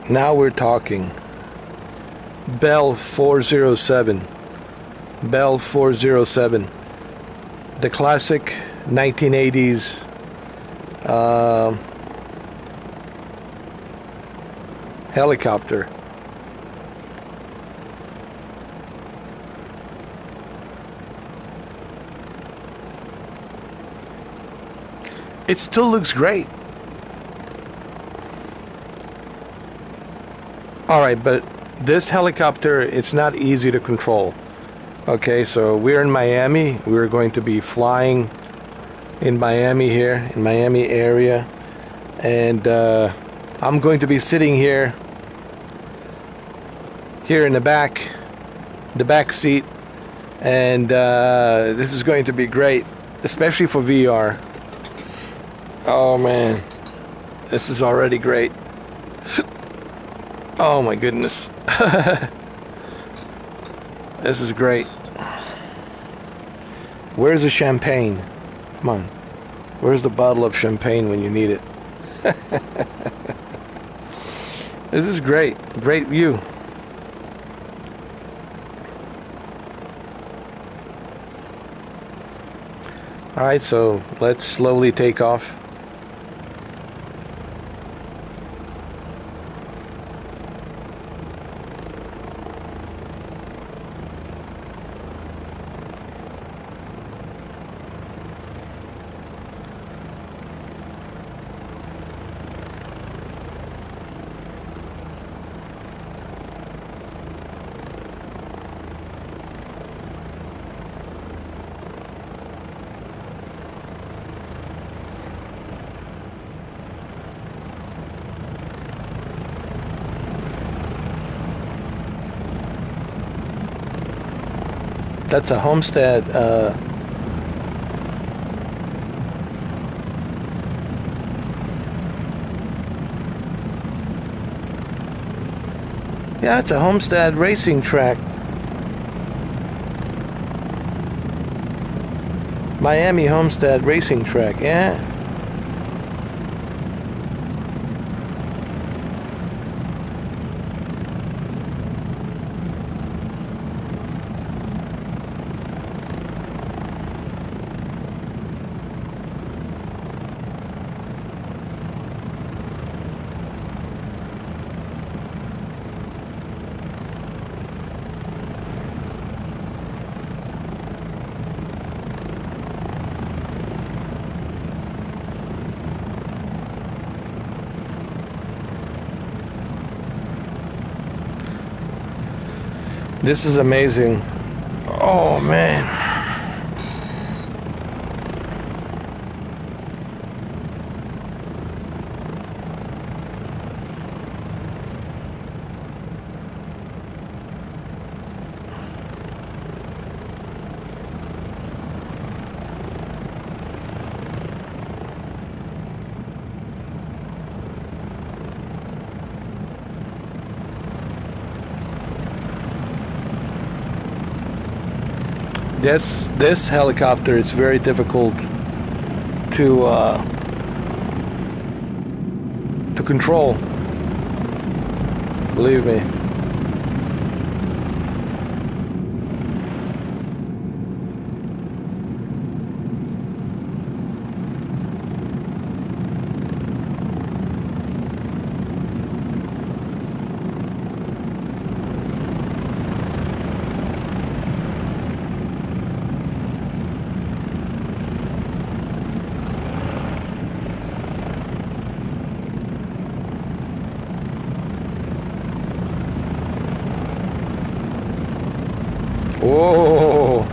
Now we're talking. Bell 407. Bell 407. The classic 1980s helicopter. It still looks great. Alright, but this helicopter, it's not easy to control. Okay, so we're in Miami. We're going to be flying in Miami here, in Miami area. And I'm going to be sitting here in the back seat. And this is going to be great, especially for VR. Oh man, this is already great. Oh my goodness. This is great. Where's the champagne? Come on. Where's the bottle of champagne when you need it? This is great. Great view. Alright, so let's slowly take off. That's a homestead. Yeah, it's a homestead racing track. Miami Homestead Racing Track, yeah. This is amazing. Oh man. This helicopter is very difficult to control. Believe me. Whoa.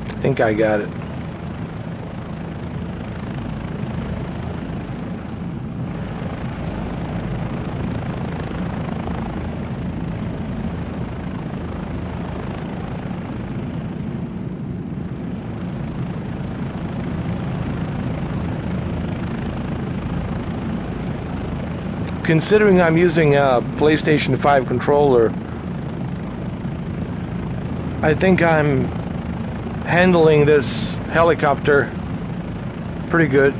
I think I got it. considering I'm using a PlayStation 5 controller, I think I'm handling this helicopter pretty good.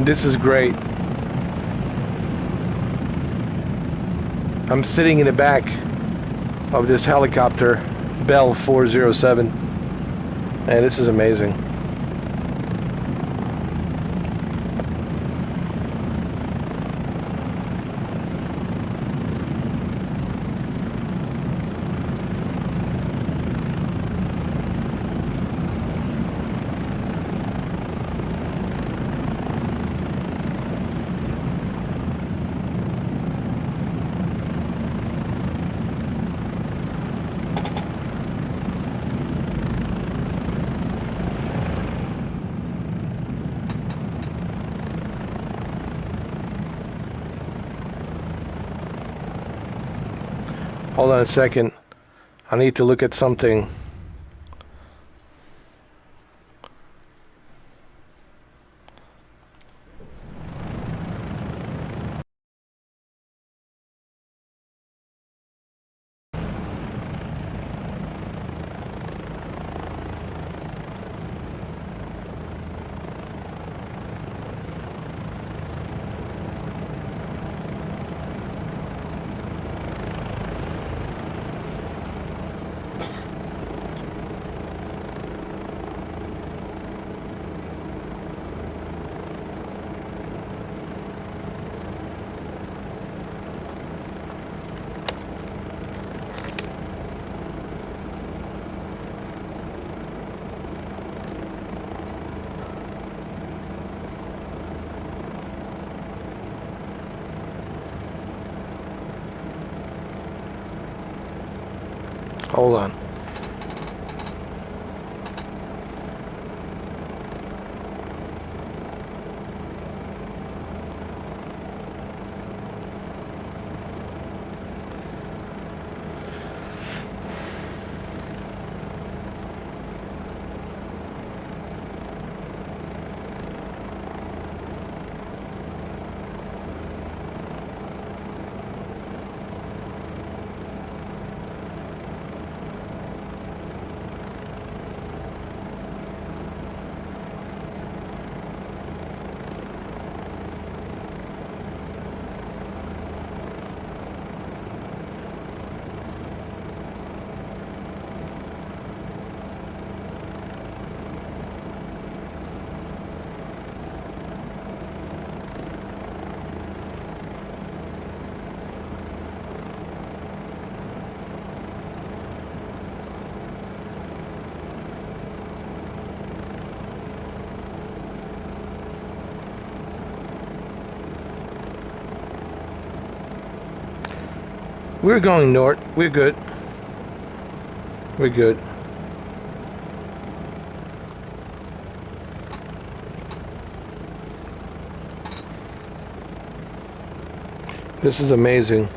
This is great. I'm sitting in the back of this helicopter, Bell 407, and this is amazing. Hold on a second. I need to look at something. Hold on. We're going north. We're good. We're good. This is amazing.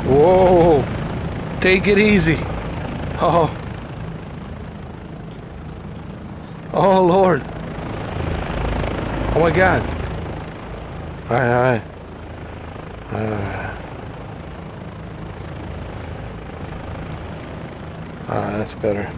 Whoa, take it easy. Oh, oh Lord. Oh my God. All right, all right. All right, that's better.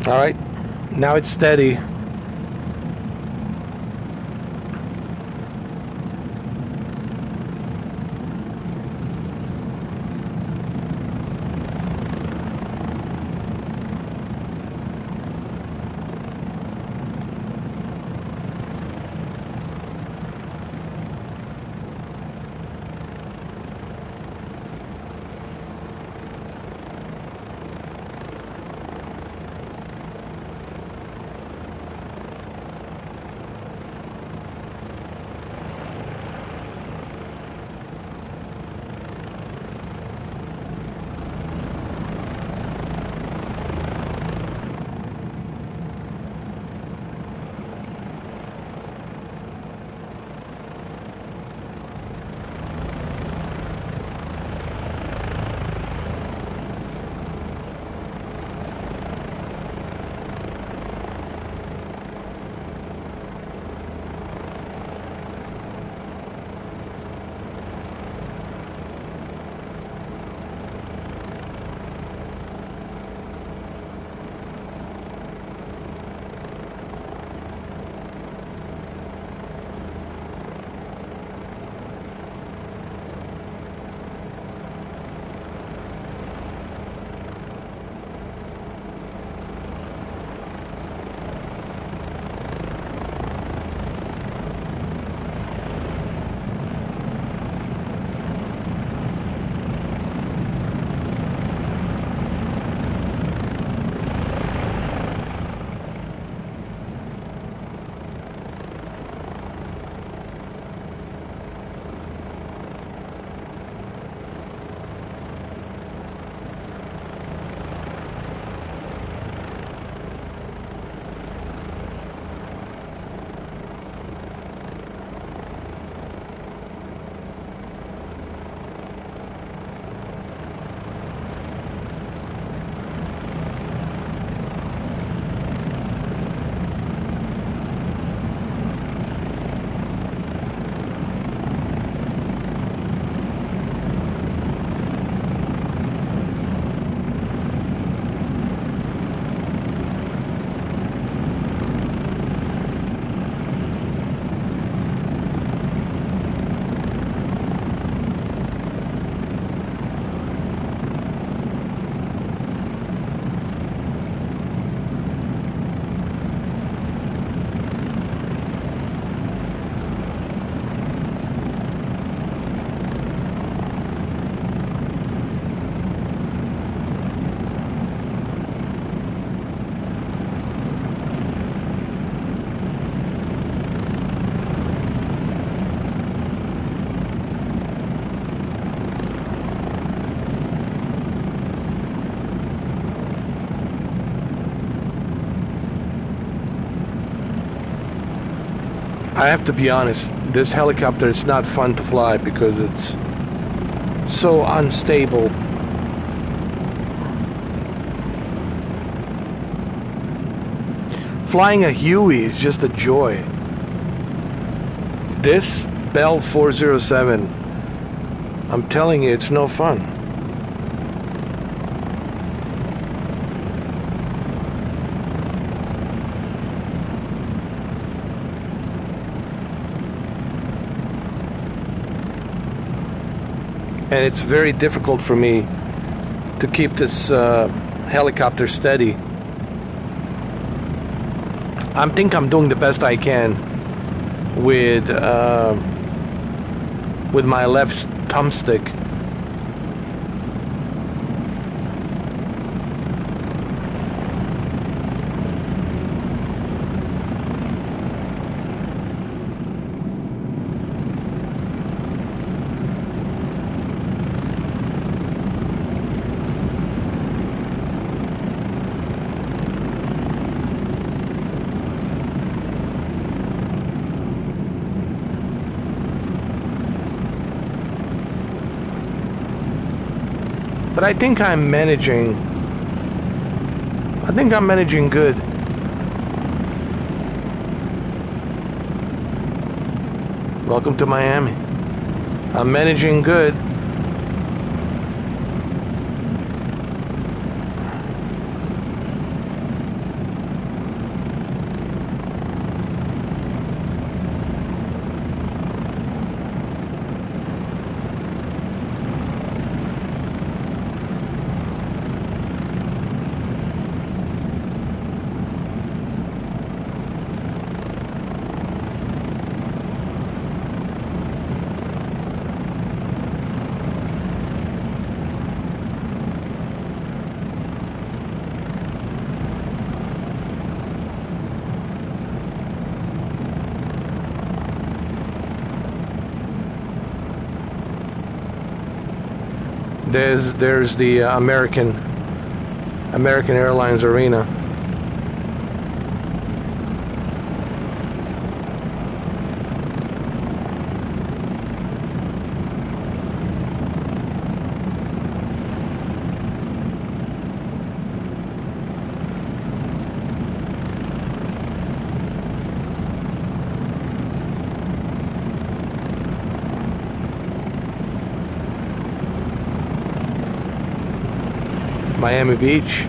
All right, now it's steady. I have to be honest, this helicopter is not fun to fly because it's so unstable. Flying a Huey is just a joy. This Bell 407, I'm telling you, it's no fun. And it's very difficult for me to keep this helicopter steady. I think I'm doing the best I can with my left thumbstick. But I think I'm managing good. Welcome to Miami. I'm managing good. There's the American Airlines Arena. Miami Beach.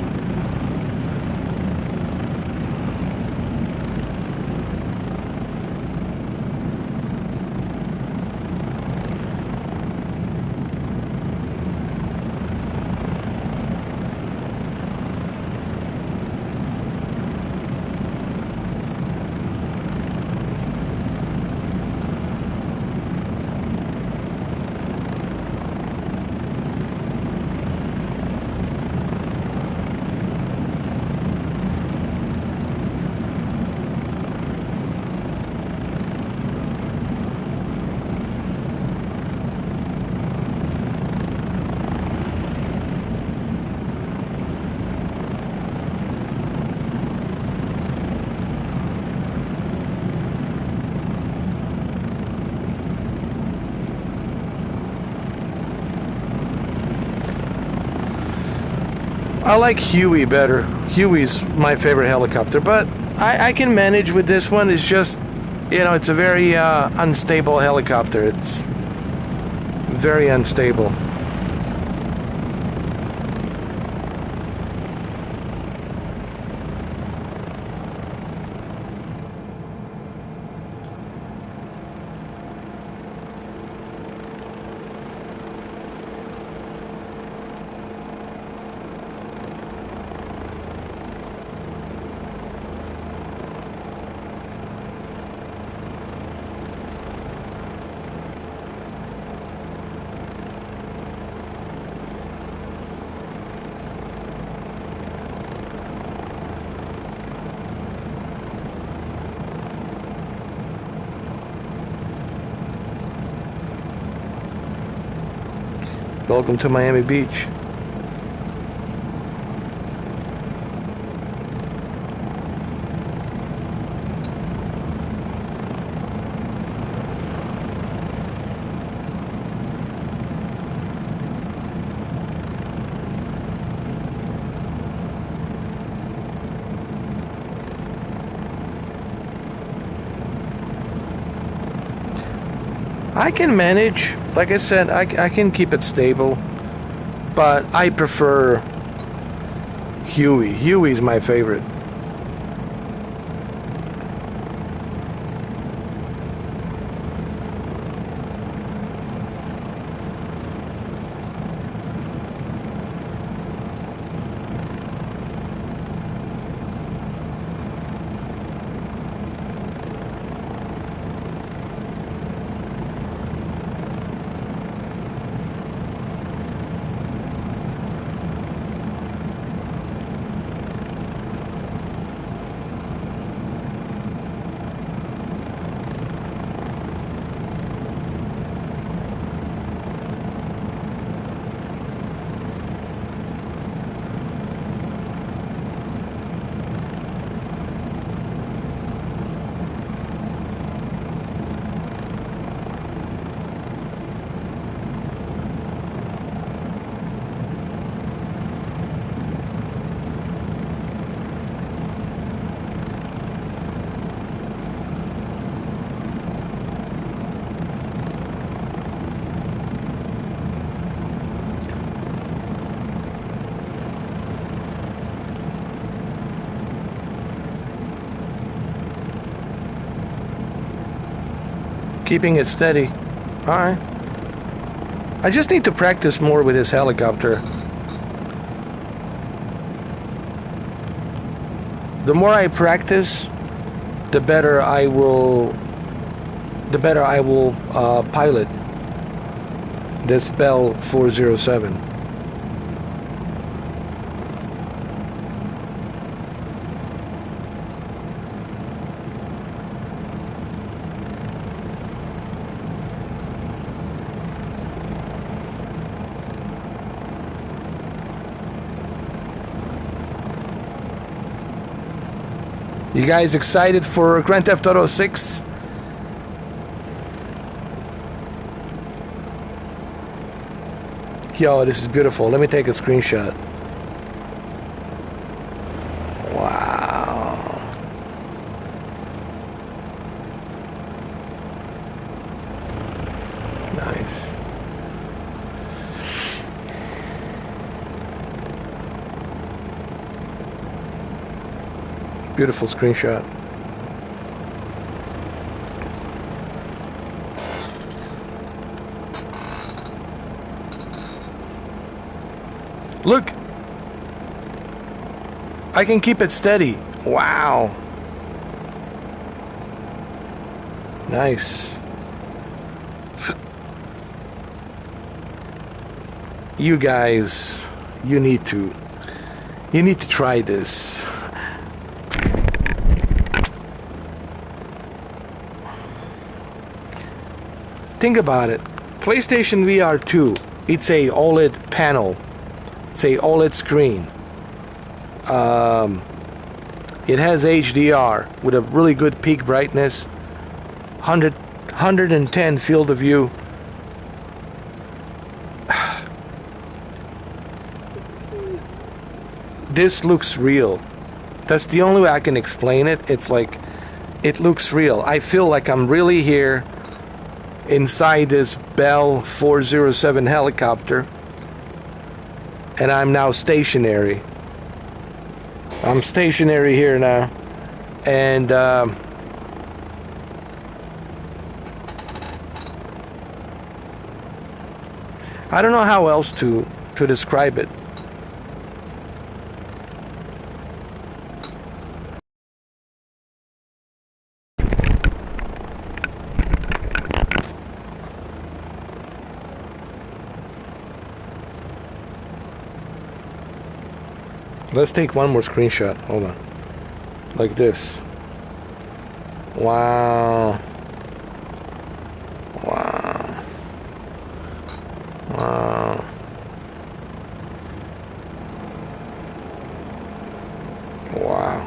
I like Huey better. Huey's my favorite helicopter, but I can manage with this one. It's just, it's a very unstable helicopter. It's very unstable. Welcome to Miami Beach. I can manage. Like I said, I can keep it stable. But I prefer Huey. Huey's my favorite. Keeping it steady. Alright. I just need to practice more with this helicopter. The more I practice, the better I will pilot this Bell 407. You guys excited for Grand Theft Auto 6? Yo, this is beautiful. Let me take a screenshot. Wow. Nice. Beautiful screenshot. Look, I can keep it steady. Wow. Nice. You guys, you need to try this. Think about it. PlayStation VR 2, it's a OLED panel. It's a OLED screen. It has HDR with a really good peak brightness. 110 field of view. This looks real. That's the only way I can explain it. It's like, it looks real. I feel like I'm really here inside this Bell 407 helicopter, and I'm now stationary. I'm stationary here now, and I don't know how else to describe it. Let's take one more screenshot. Hold on. Like this. Wow. Wow. Wow. Wow.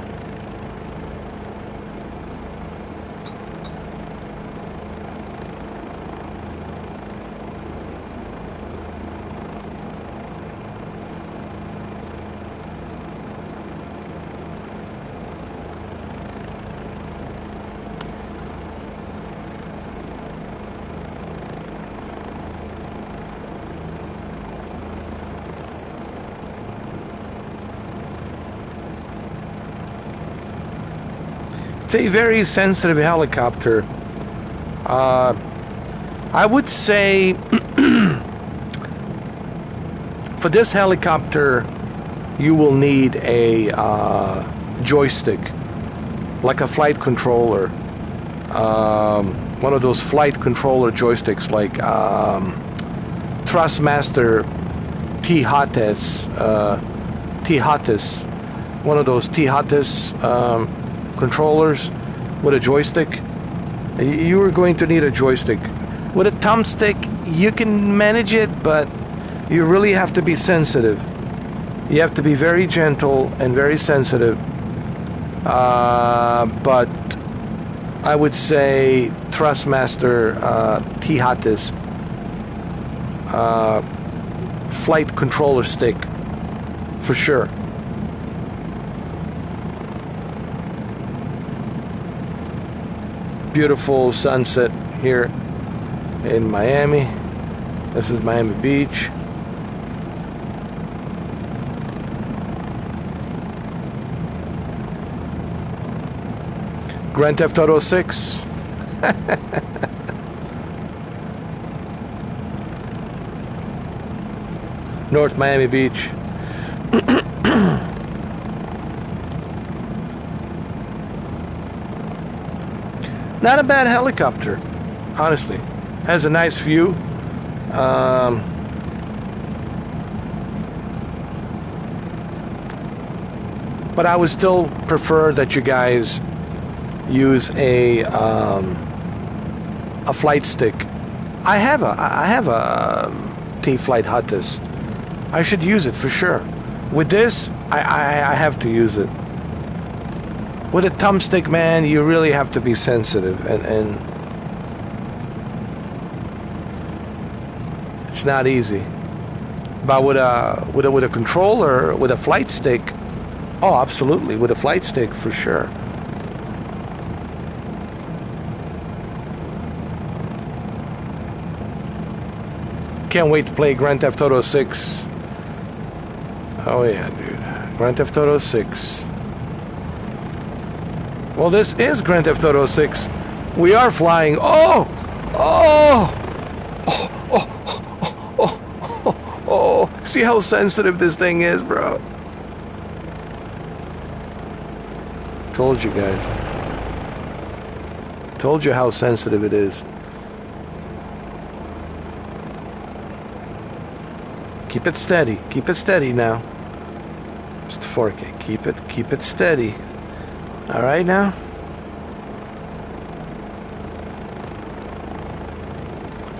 It's a very sensitive helicopter. I would say for this helicopter, you will need a joystick, like a flight controller. One of those flight controller joysticks, like Thrustmaster T-Hottes, one of those T-Hottes controllers with a joystick. You are going to need a joystick. With a thumbstick, you can manage it, but you really have to be sensitive. You have to be very gentle and very sensitive. But I would say Thrustmaster T-Hottes flight controller stick for sure. Beautiful sunset here in Miami. This is Miami Beach. Grand Theft Auto 6. North Miami Beach. Not a bad helicopter, honestly. Has a nice view. But I would still prefer that you guys use a flight stick. I have a T-Flight Hottes. I should use it for sure. With this, I have to use it. With a thumbstick, man, you really have to be sensitive, and it's not easy. But with a controller, with a flight stick, oh, absolutely, with a flight stick for sure. Can't wait to play Grand Theft Auto 6. Oh yeah, dude, Grand Theft Auto 6. Well, this is Grand Theft Auto 6. We are flying. Oh! Oh! Oh! Oh! Oh! Oh! Oh! See how sensitive this thing is, bro. Told you guys. Told you how sensitive it is. Keep it steady. Keep it steady now. Just 4K. Keep it steady. All right now.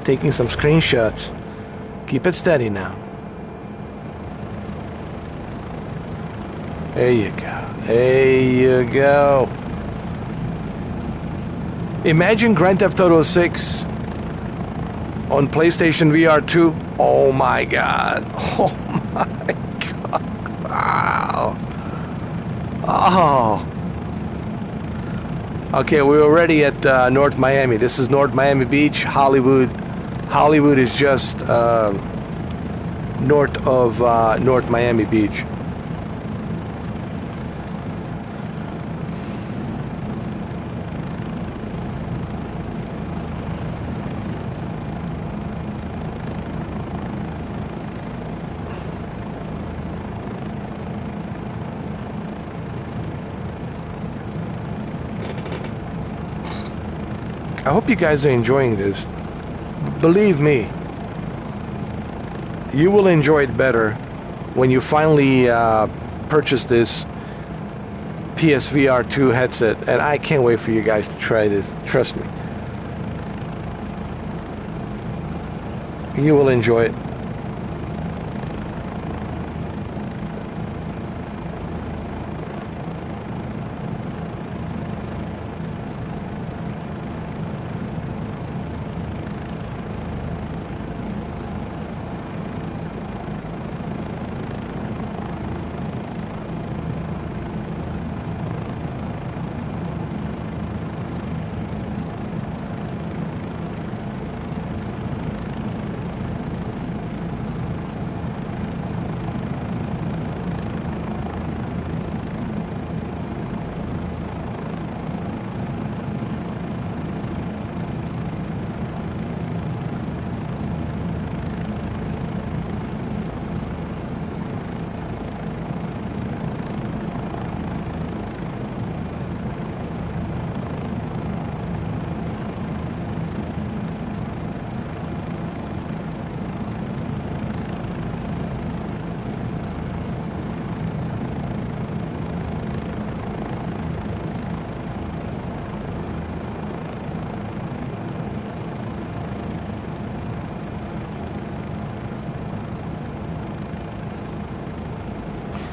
Taking some screenshots. Keep it steady now. There you go. There you go. Imagine Grand Theft Auto 6 on PlayStation VR 2. Oh my God. Oh my God. Wow. Oh. Okay, we're already at North Miami. This is North Miami Beach, Hollywood. Hollywood is just north of North Miami Beach. I hope you guys are enjoying this. Believe me, you will enjoy it better when you finally purchase this PSVR 2 headset, and I can't wait for you guys to try this. Trust me. You will enjoy it.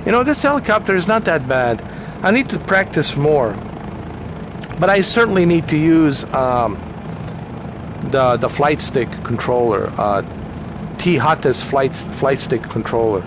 You know, this helicopter is not that bad. I need to practice more, but I certainly need to use the flight stick controller, T-Hottest flight stick controller.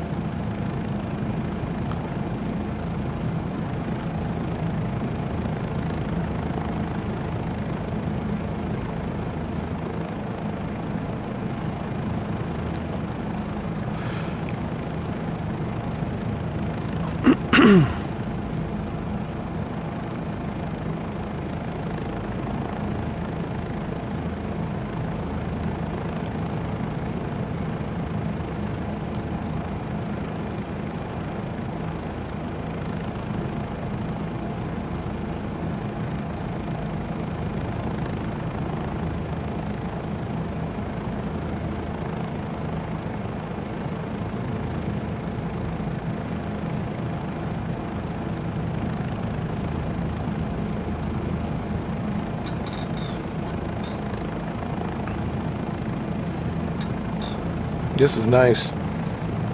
This is nice.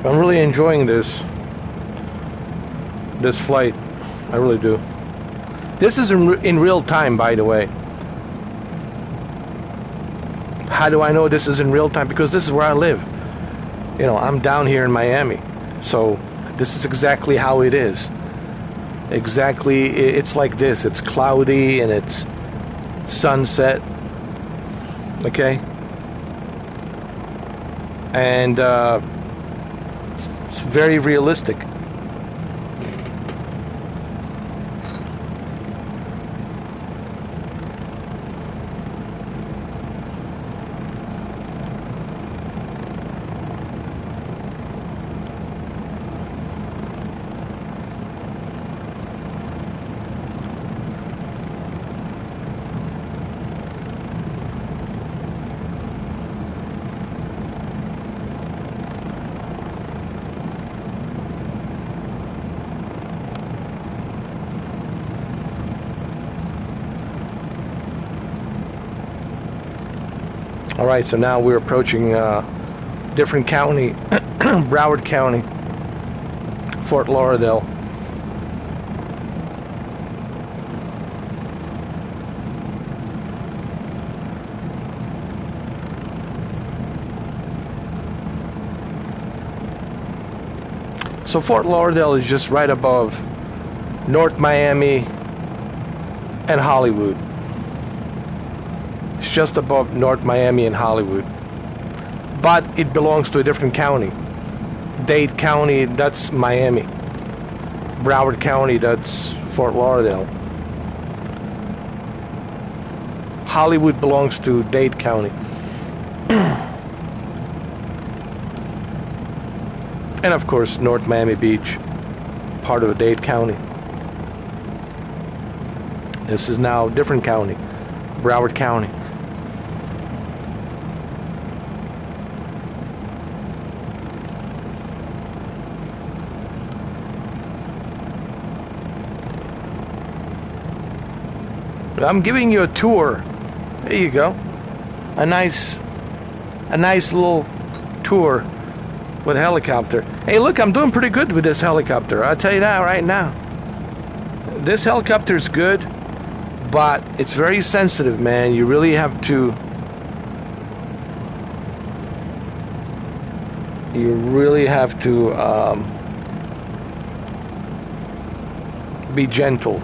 I'm really enjoying this flight. I really do. This is in real time, by the way. How do I know this is in real time? Because this is where I live. You know, I'm down here in Miami. So this is exactly how it is. Exactly, it's like this. It's cloudy and it's sunset. Okay? And it's very realistic. All right, so now we're approaching different county, Broward County, Fort Lauderdale. So Fort Lauderdale is just right above North Miami and Hollywood. It's just above North Miami and Hollywood. But it belongs to a different county. Dade County, that's Miami. Broward County, that's Fort Lauderdale. Hollywood belongs to Dade County. And of course, North Miami Beach, part of Dade County. This is now a different county, Broward County. I'm giving you a tour. There you go. A nice little tour with a helicopter. Hey, look, I'm doing pretty good with this helicopter. I'll tell you that right now. This helicopter is good, but it's very sensitive, man. You really have to be gentle.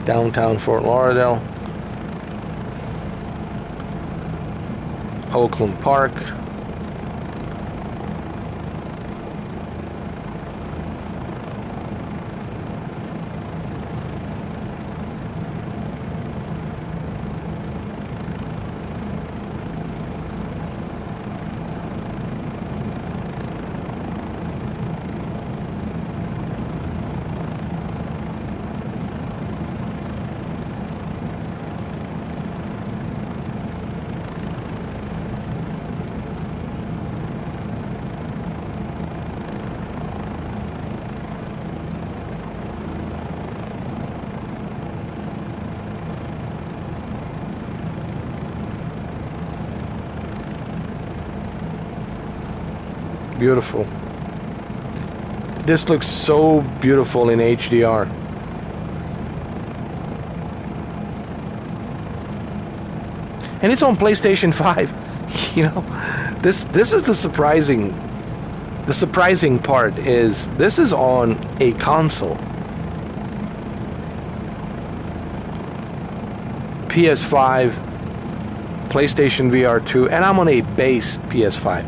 Downtown Fort Lauderdale, Oakland Park. Beautiful. This looks so beautiful in HDR. And it's on PlayStation 5. You know, this is the surprising part is this is on a console. PS5, PlayStation VR 2, and I'm on a base PS5.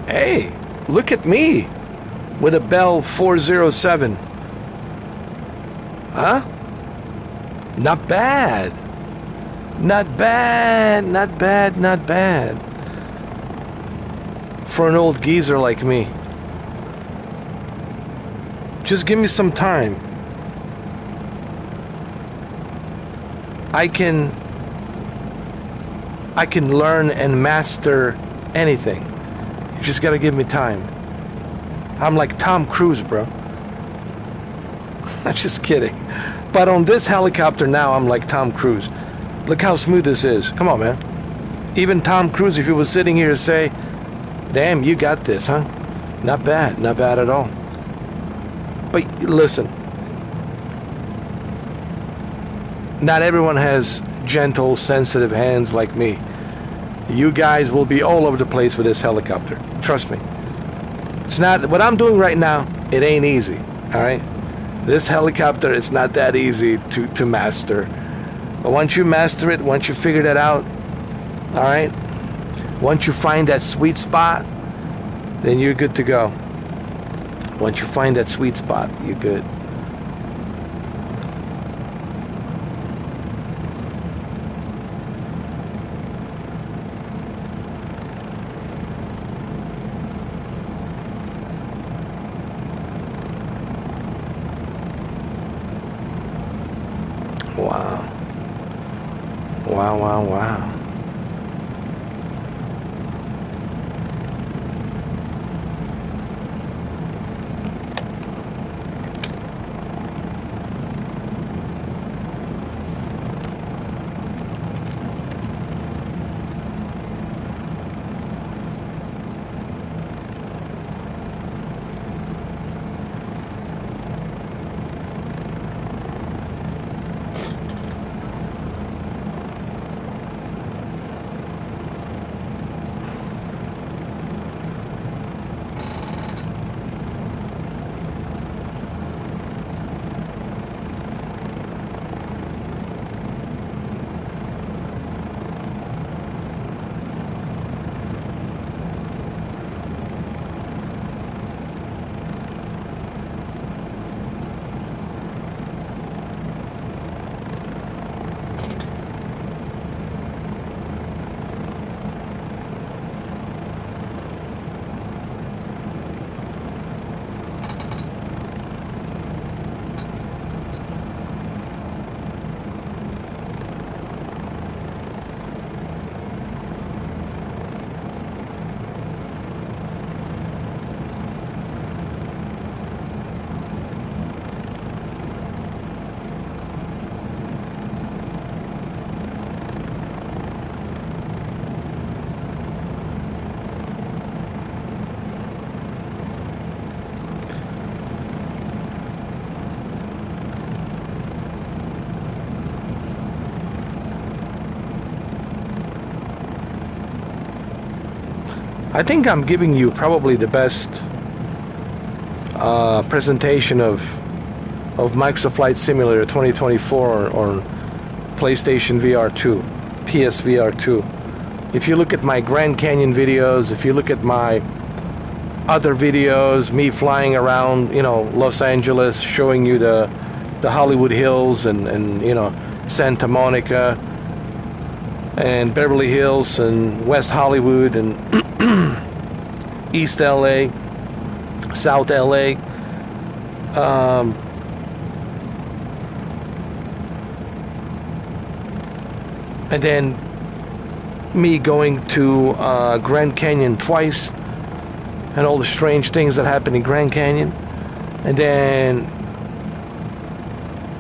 Hey, look at me with a Bell 407. Huh? Not bad. Not bad, not bad, not bad. For an old geezer like me. Just give me some time. I can learn and master anything. You just gotta give me time. I'm like Tom Cruise, bro. I'm just kidding. But on this helicopter now, I'm like Tom Cruise. Look how smooth this is. Come on, man. Even Tom Cruise, if he was sitting here, say, damn, you got this, huh? Not bad. Not bad at all. But listen. Not everyone has gentle, sensitive hands like me. You guys will be all over the place with this helicopter. Trust me. It's not, what I'm doing right now, it ain't easy. Alright? This helicopter, it's not that easy to master. But once you master it, once you figure that out, alright? Once you find that sweet spot, then you're good to go. Once you find that sweet spot, you're good. Wow. Wow, wow, wow. I think I'm giving you probably the best presentation of Microsoft Flight Simulator 2024 or PlayStation VR 2, PSVR 2. If you look at my Grand Canyon videos, if you look at my other videos, me flying around, you know, Los Angeles, showing you the Hollywood Hills and you know, Santa Monica and Beverly Hills and West Hollywood and East LA, South LA, and then me going to Grand Canyon twice, and all the strange things that happen in Grand Canyon, and then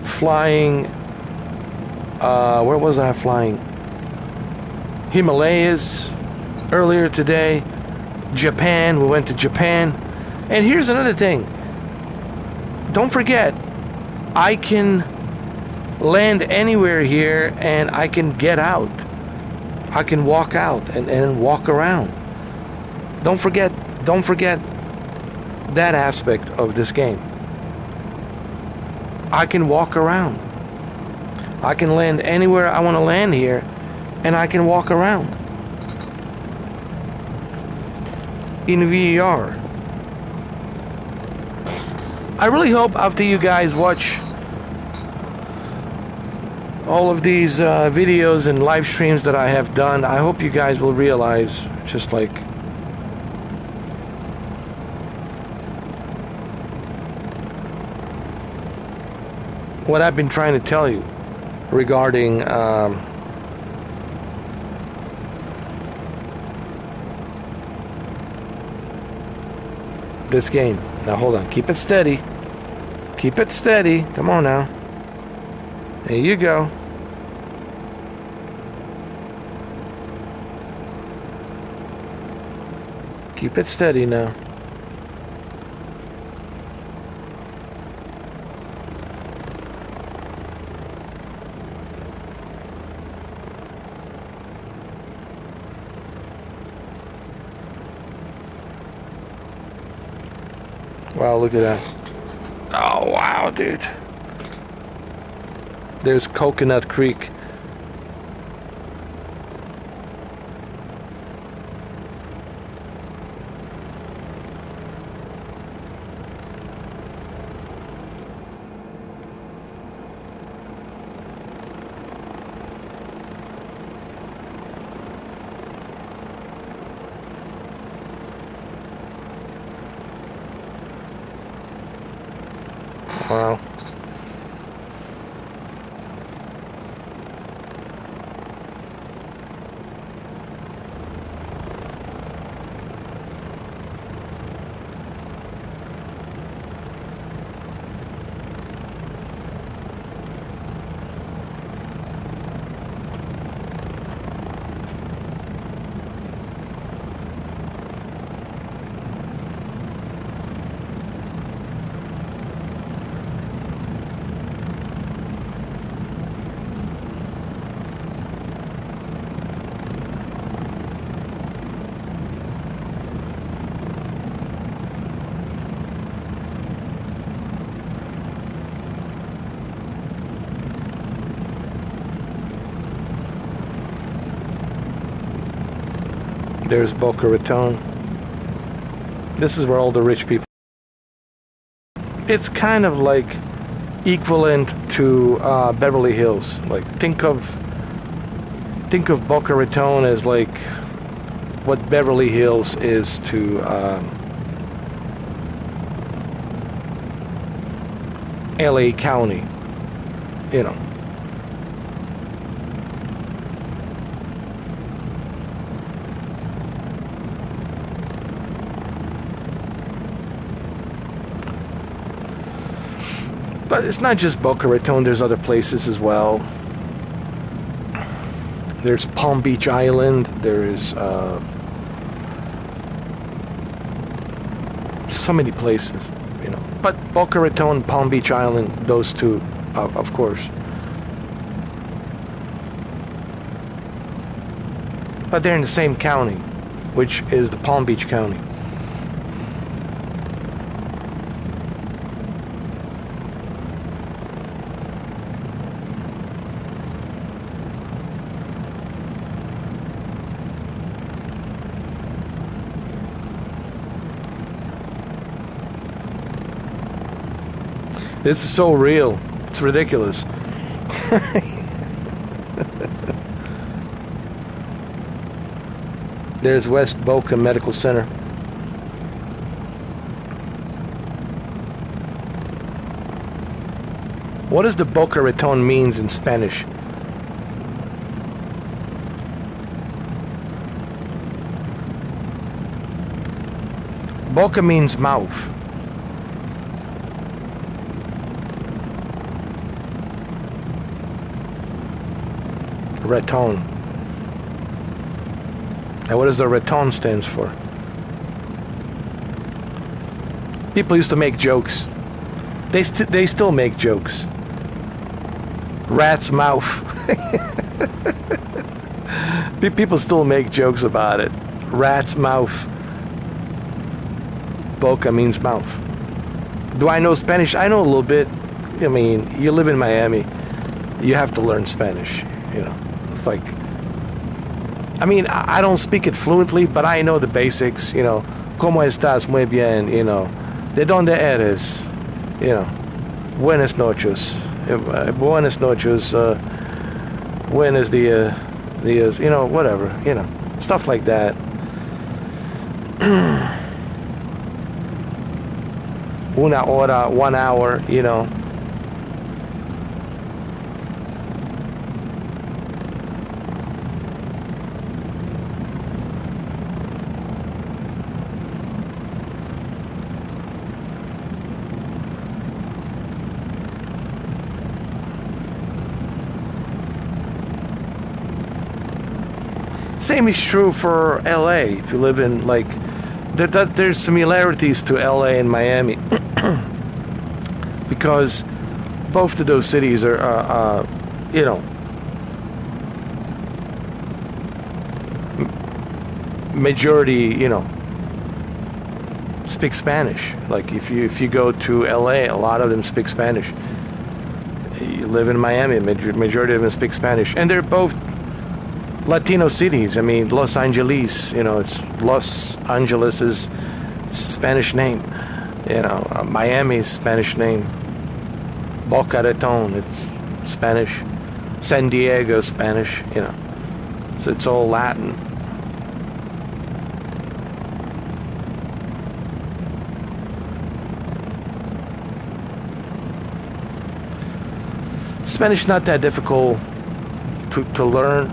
flying, where was I flying? Himalayas earlier today, Japan, we went to Japan. And here's another thing, don't forget, I can land anywhere here and I can get out. I can walk out and walk around. Don't forget that aspect of this game. I can walk around. I can land anywhere I want to land here, and I can walk around in VR. I really hope after you guys watch all of these videos and live streams that I have done, I hope you guys will realize just like what I've been trying to tell you regarding this game. Now hold on, keep it steady. Keep it steady. Come on now. There you go. Keep it steady now. Wow, look at that. Oh, wow, dude. There's Coconut Creek. Wow. There's Boca Raton. This is where all the rich people. It's kind of like equivalent to Beverly Hills. Like think of Boca Raton as like what Beverly Hills is to LA County. You know. But it's not just Boca Raton, there's other places as well. There's Palm Beach Island, there's so many places, you know. But Boca Raton, Palm Beach Island, those two, of course. But they're in the same county, which is the Palm Beach County. This is so real. It's ridiculous. There's West Boca Medical Center. What does the Boca Raton means in Spanish? Boca means mouth. Raton. And what does the raton stands for? People used to make jokes. They still make jokes. Rat's mouth. People still make jokes about it. Rat's mouth. Boca means mouth. Do I know Spanish? I know a little bit. I mean, you live in Miami. You have to learn Spanish. You know, it's like, I mean, I don't speak it fluently, but I know the basics. You know, ¿Cómo estás? Muy bien. You know, ¿de dónde eres? You know, buenas noches. Buenas noches. Buenos dias. You know, whatever. You know, stuff like that. Una hora, 1 hour, you know. Same is true for LA. If you live in, like, there's similarities to LA and Miami because both of those cities are, you know, majority, you know, speak Spanish. Like if you go to LA, a lot of them speak Spanish. You live in Miami, majority of them speak Spanish, and they're both Latino cities. I mean, Los Angeles, you know, it's Los Angeles is Spanish name. You know, Miami's Spanish name. Boca Raton, it's Spanish. San Diego, Spanish, you know. So it's all Latin. Spanish not that difficult to learn.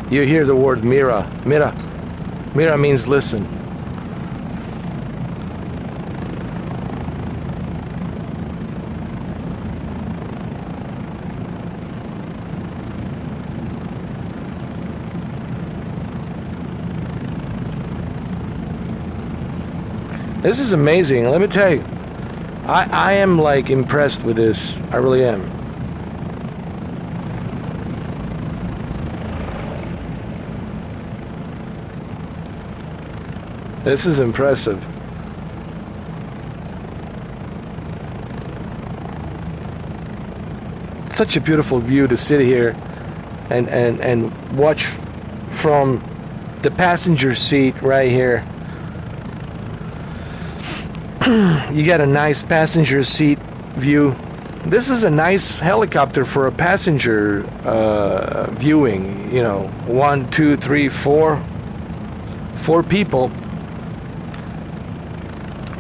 You hear the word mira. Mira means listen. This is amazing. Let me tell you, I am like impressed with this. I really am. This is impressive. Such a beautiful view to sit here and watch from the passenger seat right here. You get a nice passenger seat view. This is a nice helicopter for a passenger viewing. You know, 1, 2, 3, 4 people,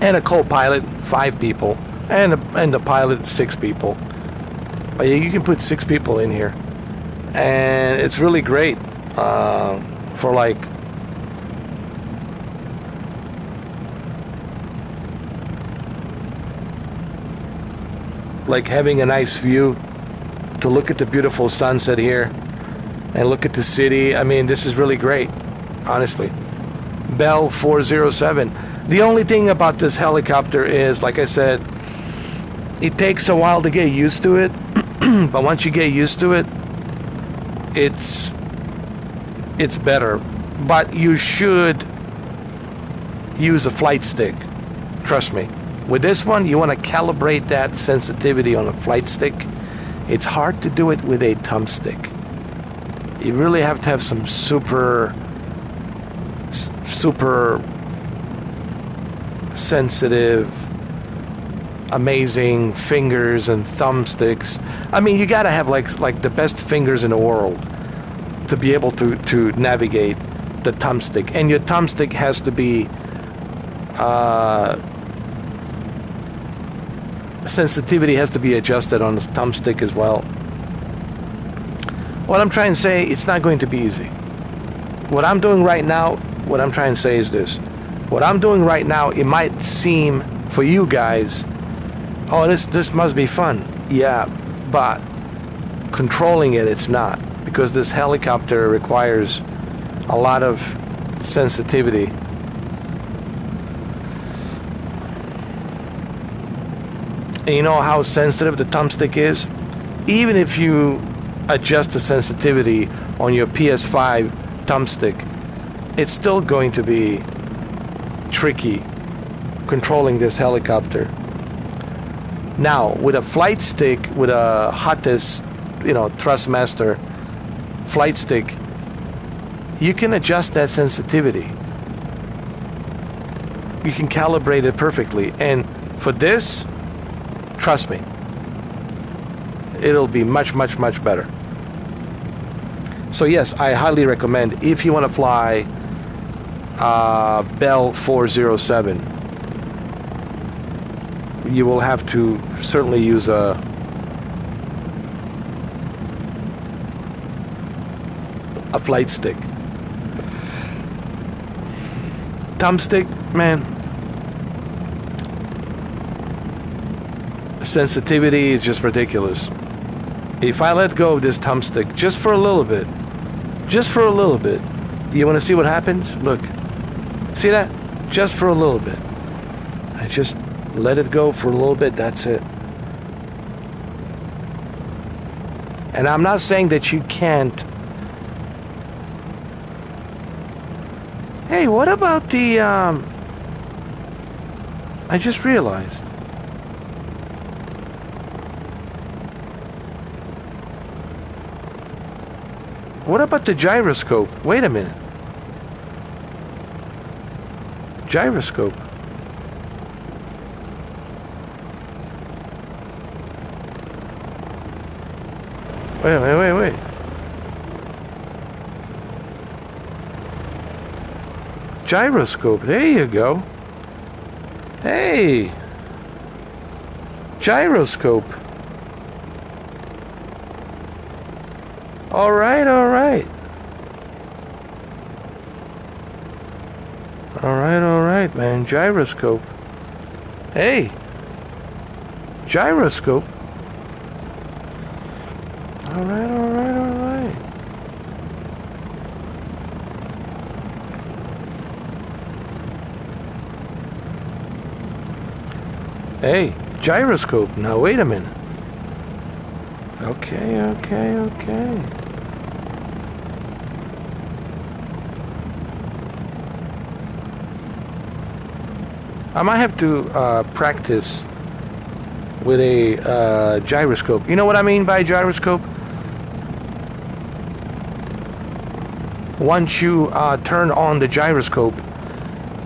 and a co-pilot, 5 people, and the pilot, 6 people. But you can put 6 people in here, and it's really great for like having a nice view to look at the beautiful sunset here and look at the city. I mean, this is really great, honestly. Bell 407. The only thing about this helicopter is, like I said, it takes a while to get used to it, but once you get used to it, it's better. But you should use a flight stick. Trust me. With this one, you want to calibrate that sensitivity on a flight stick. It's hard to do it with a thumbstick. You really have to have some super sensitive, amazing fingers and thumbsticks. I mean, you gotta have like the best fingers in the world to be able to navigate the thumbstick. And your thumbstick has to be sensitivity has to be adjusted on the thumbstick as well. What I'm trying to say, it's not going to be easy. What I'm doing right now, what I'm trying to say is this. What I'm doing right now, it might seem for you guys, oh, this must be fun. Yeah, but controlling it, it's not. Because this helicopter requires a lot of sensitivity. And you know how sensitive the thumbstick is? Even if you adjust the sensitivity on your PS5 thumbstick, it's still going to be tricky controlling this helicopter. Now, with a flight stick, with a hottest, Thrustmaster flight stick, you can adjust that sensitivity. You can calibrate it perfectly. And for this, trust me, it'll be much, much, much better. So yes, I highly recommend, if you want to fly Bell 407, you will have to certainly use a flight stick. Thumbstick, man, sensitivity is just ridiculous. If I let go of this thumbstick just for a little bit, you want to see what happens? Look, see that? Just for a little bit. I just let it go for a little bit, that's it. And I'm not saying that you can't. Hey, what about the, I just realized. What about the gyroscope? Wait a minute. Gyroscope. Wait. Gyroscope, there you go. Hey. Gyroscope. All right, man. Gyroscope. Hey. Gyroscope. All right. Hey, gyroscope. Now, wait a minute. Okay. I might have to practice with a gyroscope. You know what I mean by gyroscope? Once you turn on the gyroscope,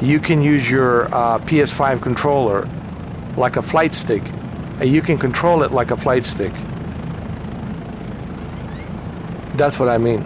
you can use your PS5 controller like a flight stick, and you can control it like a flight stick. That's what I mean.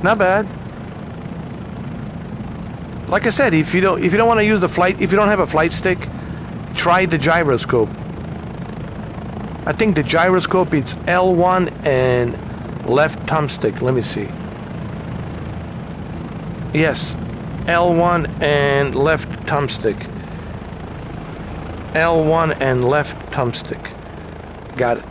Not bad. Like I said, if you don't want to use if you don't have a flight stick, try the gyroscope. I think the gyroscope it's L1 and left thumbstick. Let me see. Yes, L1 and left thumbstick. L1 and left thumbstick. Got it.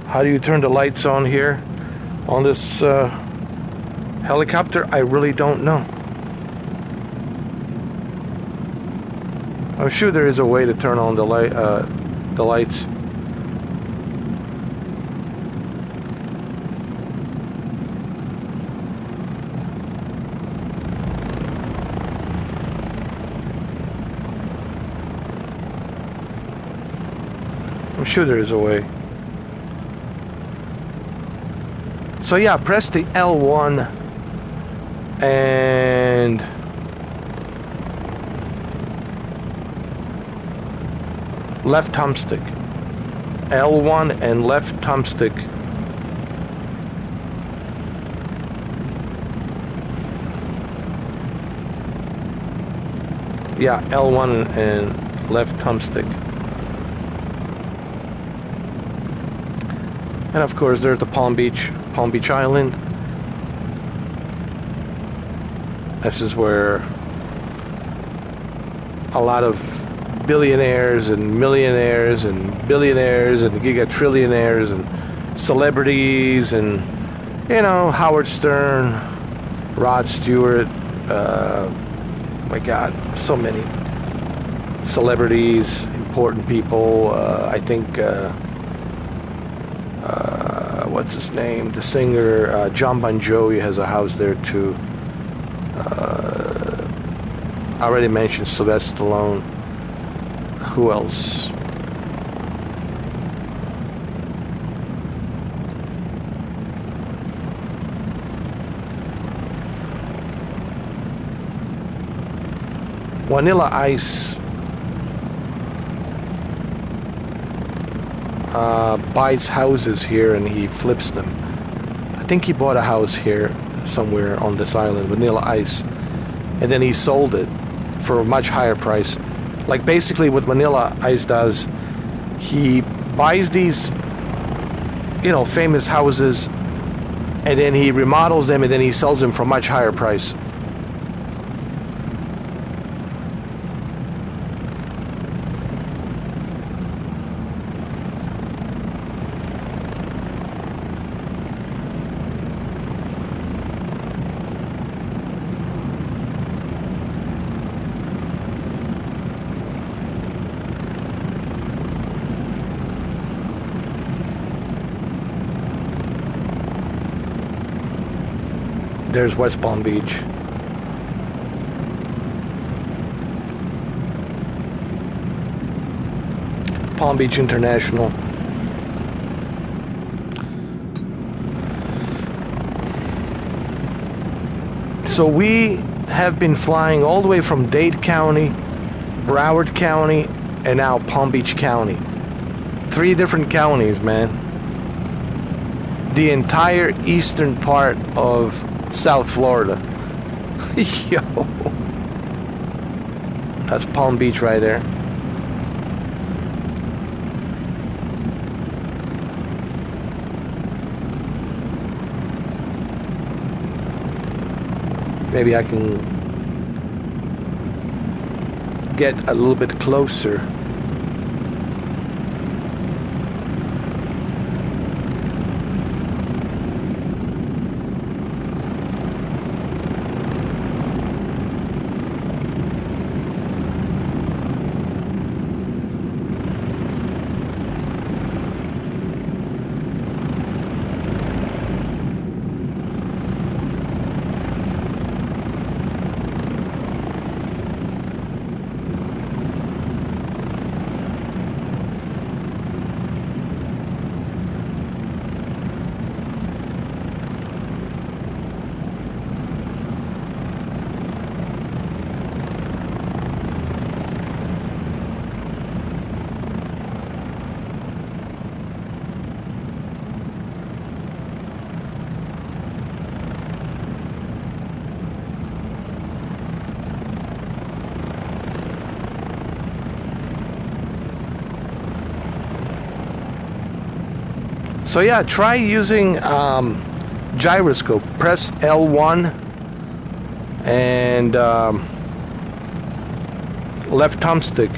How do you turn the lights on here on this helicopter? I really don't know. I'm sure there is a way to turn on the lights. I'm sure there is a way. So yeah, press the L1 and left thumbstick. L1 and left thumbstick. Yeah, L1 and left thumbstick. And of course there's the Palm Beach Island. This is where a lot of billionaires and millionaires and billionaires and gigatrillionaires and celebrities and, you know, Howard Stern, Rod Stewart, my God, so many celebrities, important people. I think what's his name? The singer John Bon Jovi has a house there too. I already mentioned Sylvester Stallone. Who else? Vanilla Ice buys houses here and he flips them. I think he bought a house here somewhere on this island, Vanilla Ice, and then he sold it for a much higher price. Like basically what Vanilla Ice does, he buys these, you know, famous houses and then he remodels them and then he sells them for a much higher price. There's West Palm Beach. Palm Beach International. So we have been flying all the way from Dade County, Broward County, and now Palm Beach County. 3 different counties, man. The entire eastern part of South Florida. Yo. That's Palm Beach right there. Maybe I can get a little bit closer. So yeah, try using gyroscope. Press L1 and left thumbstick.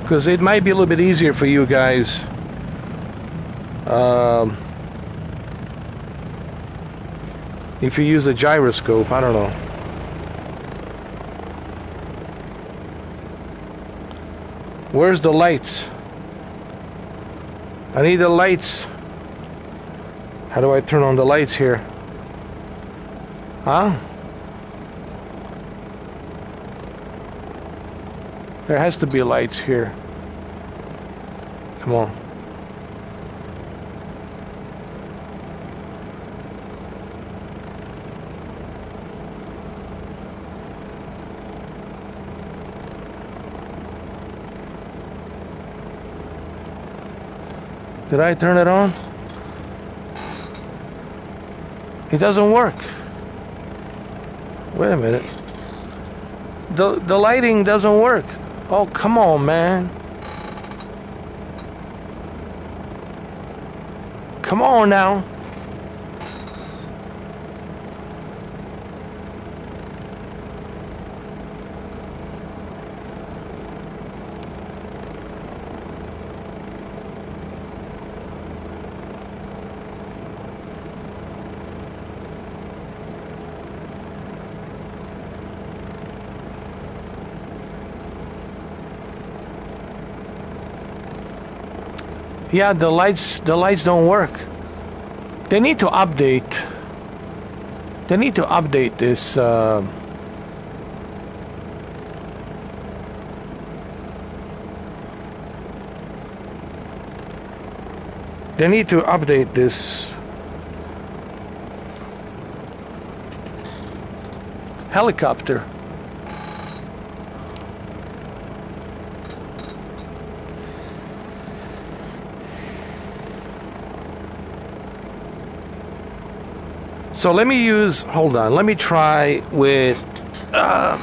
because it might be a little bit easier for you guys. If you use a gyroscope, I don't know. Where's the lights? I need the lights. How do I turn on the lights here? Huh? There has to be lights here. Come on. Did I turn it on? It doesn't work. Wait a minute. The lighting doesn't work. Oh, come on, man. Come on now. Yeah, the lights don't work. They need to update. They need to update this. They need to update this helicopter. So let me use, hold on, let me try with a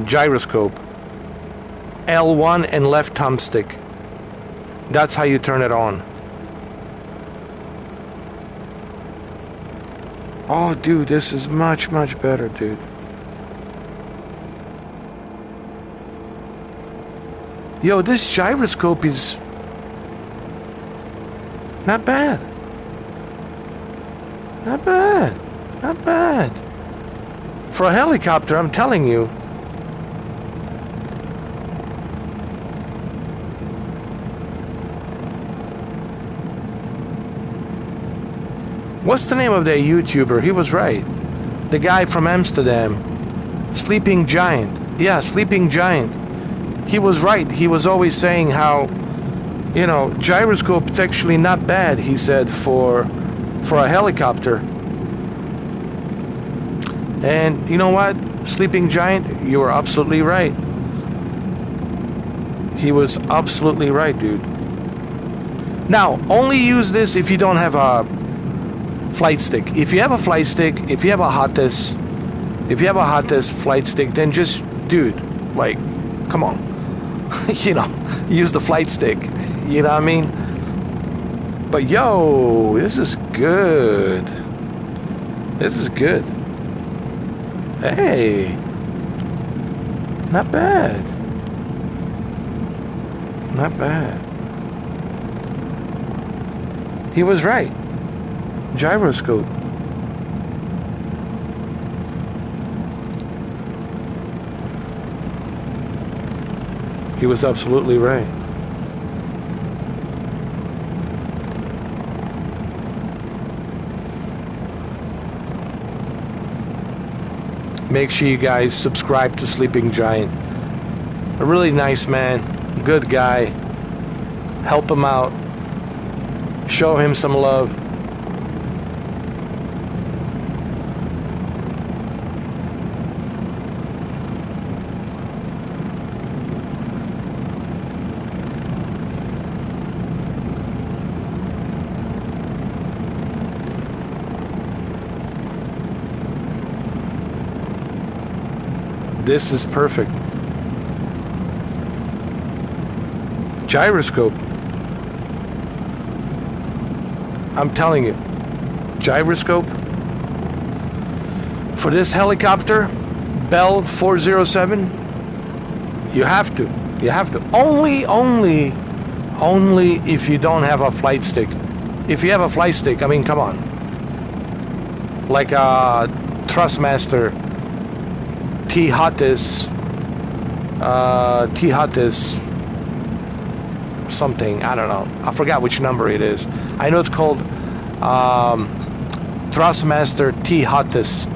gyroscope. L1 and left thumbstick. That's how you turn it on. Oh, dude, this is much, much better, dude. Yo, this gyroscope is not bad. Not bad. Not bad. For a helicopter, I'm telling you. What's the name of that YouTuber? He was right. The guy from Amsterdam. Sleeping Giant. Yeah, Sleeping Giant. He was right. He was always saying how, you know, gyroscope is actually not bad, he said, for a helicopter. And you know what? Sleeping Giant, you were absolutely right. He was absolutely right, dude. Now, only use this if you don't have a flight stick. If you have a flight stick, if you have a hot test flight stick, then just, dude, like, come on. You know, use the flight stick. You know what I mean? But yo, this is good. This is good. Hey, not bad. Not bad. He was right. Gyroscope. He was absolutely right. Make sure you guys subscribe to Sleeping Giant. A really nice man, good guy. Help him out. Show him some love. This is perfect. Gyroscope. I'm telling you. gyroscope. For this helicopter, Bell 407, you have to. Only if you don't have a flight stick. If you have a flight stick, I mean, come on. Like a Thrustmaster T-Hottest something, I don't know. I forgot which number it is. I know it's called Thrustmaster T-Hottest.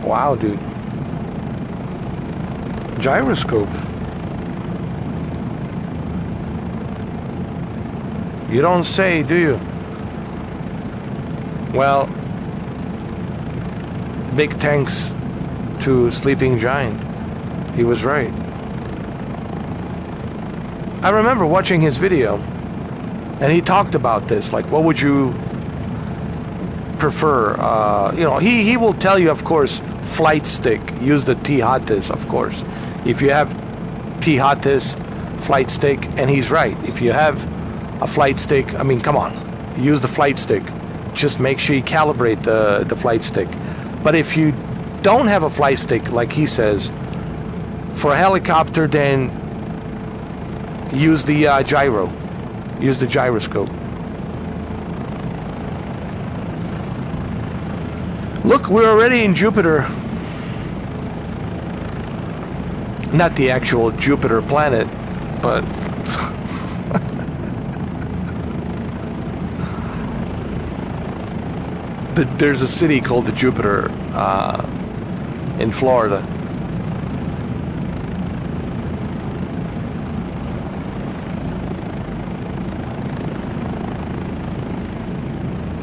Wow, dude. Gyroscope. You don't say, do you? Well, big thanks to Sleeping Giant. He was right. I remember watching his video, and he talked about this. Like, what would you prefer? You know, he will tell you, of course, flight stick. Use the T-Hottest, of course. If you have T-Hottest flight stick, and he's right. If you have a flight stick, I mean, come on, use the flight stick. Just make sure you calibrate the flight stick. But if you don't have a flight stick, like he says, for a helicopter, then use the gyro. Use the gyroscope. Look, we're already in Jupiter. Not the actual Jupiter planet, but there's a city called the Jupiter in Florida.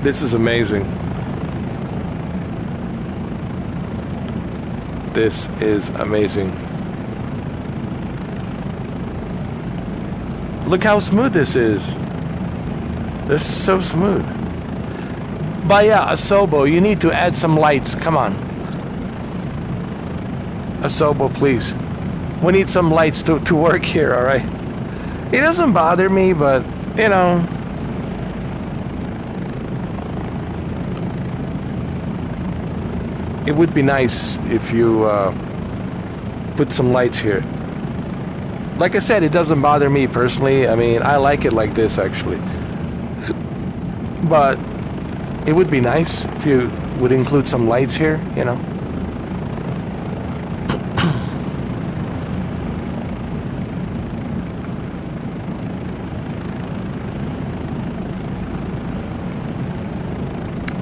This is amazing. This is amazing. Look how smooth this is. This is so smooth. But yeah, Asobo, you need to add some lights. Come on. Asobo, please. We need some lights to work here, alright? It doesn't bother me, but, you know. It would be nice if you put some lights here. Like I said, it doesn't bother me personally. I mean, I like it like this, actually. But it would be nice if you would include some lights here, you know.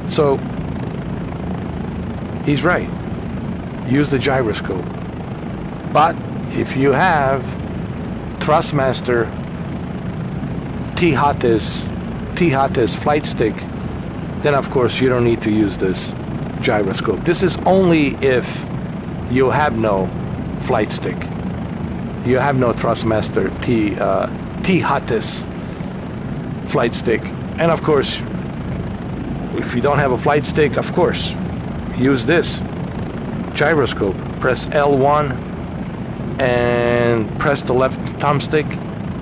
So, he's right. Use the gyroscope. But if you have Thrustmaster T-Hottest flight stick, then of course you don't need to use this gyroscope. This is only if you have no flight stick. You have no Thrustmaster T-Hottest flight stick. And of course, if you don't have a flight stick, of course, use this gyroscope. Press L1 and press the left thumbstick.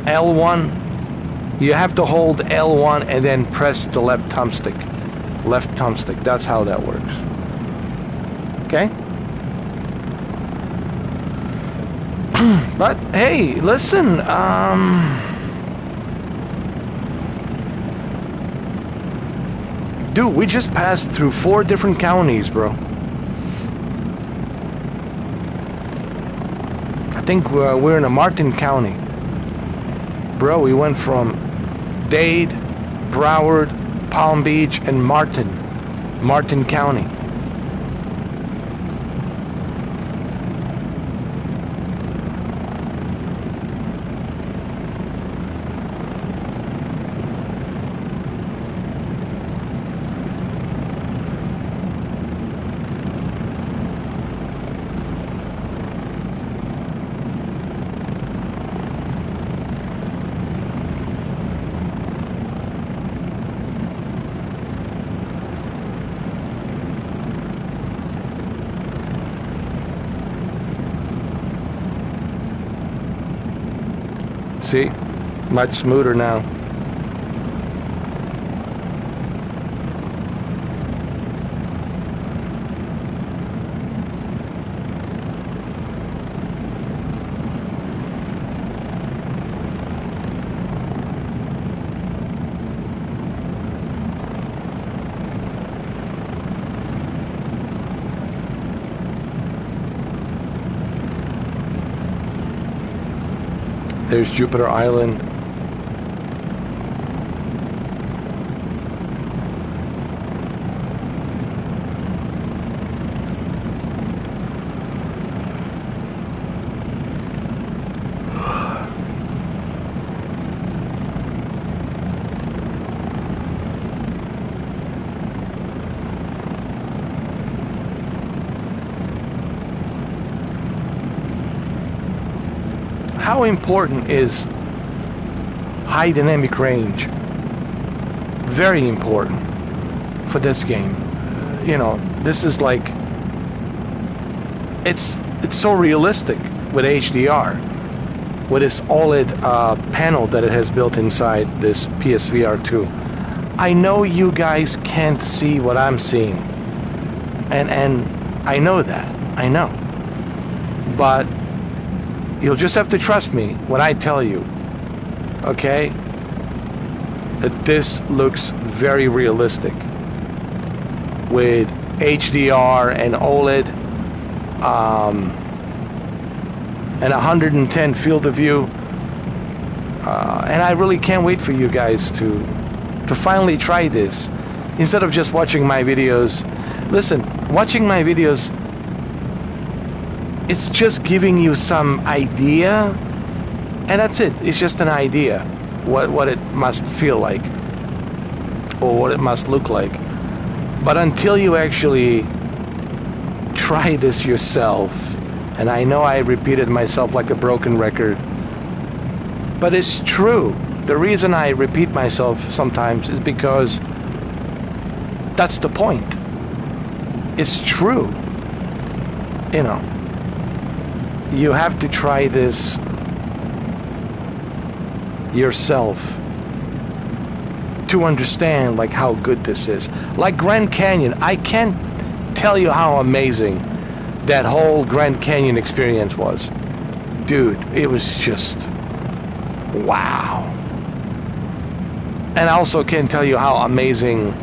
L1. You have to hold L1 and then press the left thumbstick. Left thumbstick. That's how that works. Okay? But hey, listen, dude, we just passed through 4 different counties, bro. I think we're in a Martin County. Bro, we went from Dade, Broward, Palm Beach, and Martin County. See? Much smoother now. There's Jupiter Island. How important is high dynamic range? Very important for this game. You know, this is like, it's so realistic with HDR, with this OLED panel that it has built inside this PSVR 2. I know you guys can't see what I'm seeing, and I know that, I know, but you'll just have to trust me when I tell you, okay, that this looks very realistic with HDR and OLED and 110 field of view, and I really can't wait for you guys to finally try this instead of just watching my videos. Listen, watching my videos, it's just giving you some idea, and that's it. It's just an idea what it must feel like or what it must look like. But until you actually try this yourself, and I know I repeated myself like a broken record, but it's true. The reason I repeat myself sometimes is because that's the point. It's true. You know, you have to try this yourself to understand like how good this is. Like Grand Canyon, I can't tell you how amazing that whole Grand Canyon experience was. Dude, it was just wow. And I also can't tell you how amazing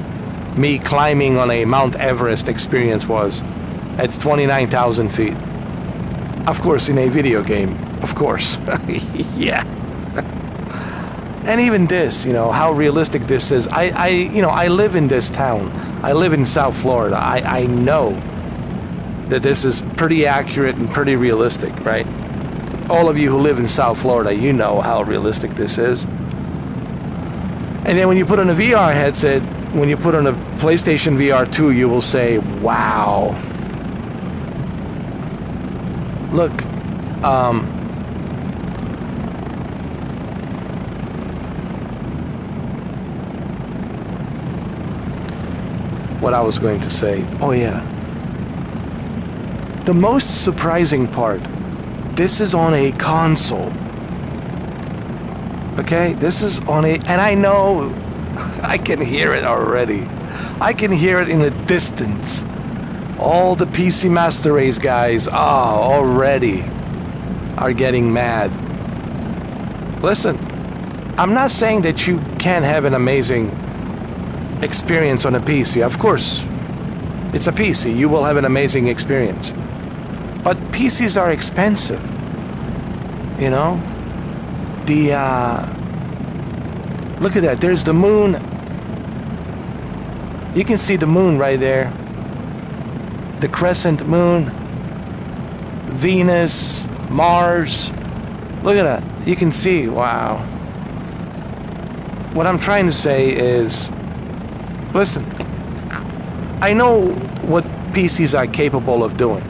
me climbing on a Mount Everest experience was at 29,000 feet. Of course, in a video game, of course. Yeah. And even this, you know, how realistic this is. I live in this town. I live in South Florida. I know that this is pretty accurate and pretty realistic, right? All of you who live in South Florida, you know how realistic this is. And then when you put on a VR headset, when you put on a PlayStation VR 2, you will say, wow. Look, what I was going to say. Oh yeah. The most surprising part, this is on a console. Okay, this is on a, and I know, I can hear it already. I can hear it in the distance. All the PC Master Race guys, already are getting mad. Listen, I'm not saying that you can't have an amazing experience on a PC. Of course, it's a PC. You will have an amazing experience. But PCs are expensive. You know? Look at that. There's the moon. You can see the moon right there. The crescent moon. Venus. Mars. Look at that. You can see. Wow. What I'm trying to say is, listen, I know what PCs are capable of doing,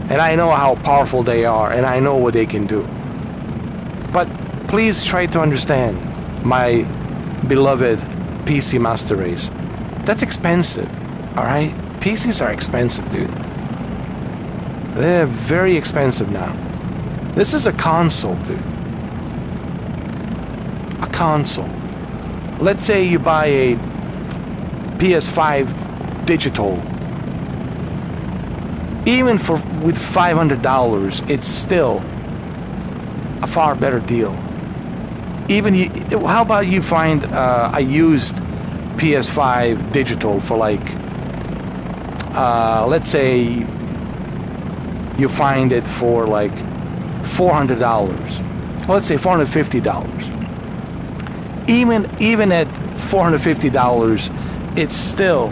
and I know how powerful they are, and I know what they can do. But please try to understand, my beloved PC Master Race. That's expensive, alright? PCs are expensive, dude. They're very expensive now. This is a console, dude. console. Let's say you buy a PS5 digital. Even with $500, it's still a far better deal. How about you find a used PS5 digital for like, let's say you find it for like $400. Let's say $450. Even at $450, it's still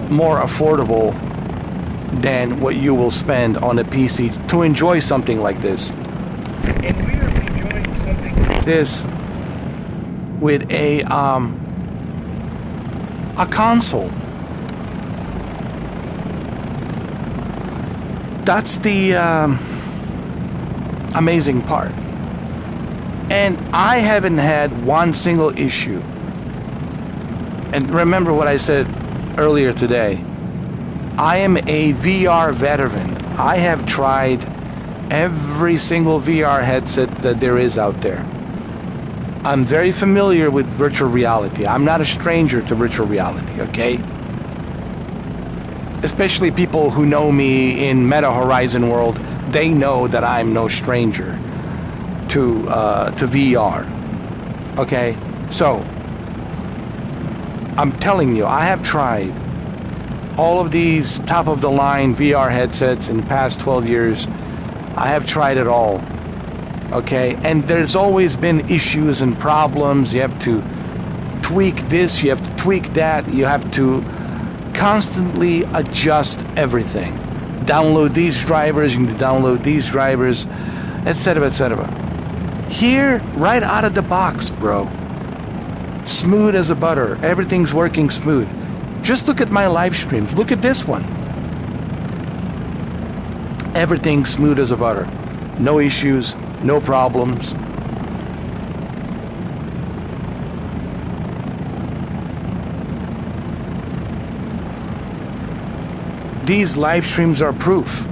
more affordable than what you will spend on a PC to enjoy something like this. And we are enjoying something like this with a console. That's the amazing part. And I haven't had one single issue. And remember what I said earlier today. I am a VR veteran. I have tried every single VR headset that there is out there. I'm very familiar with virtual reality. I'm not a stranger to virtual reality, okay? Especially people who know me in Meta Horizon world, they know that I'm no stranger to VR. Okay? So, I'm telling you, I have tried all of these top-of-the-line VR headsets in the past 12 years. I have tried it all. Okay? And there's always been issues and problems. You have to tweak this, you have to tweak that, you have to constantly adjust everything. Download these drivers, you need to download these drivers, etc., etc. Here, right out of the box, bro. Smooth as a butter. Everything's working smooth. Just look at my live streams. Look at this one. Everything smooth as a butter. No issues, no problems. These live streams are proof,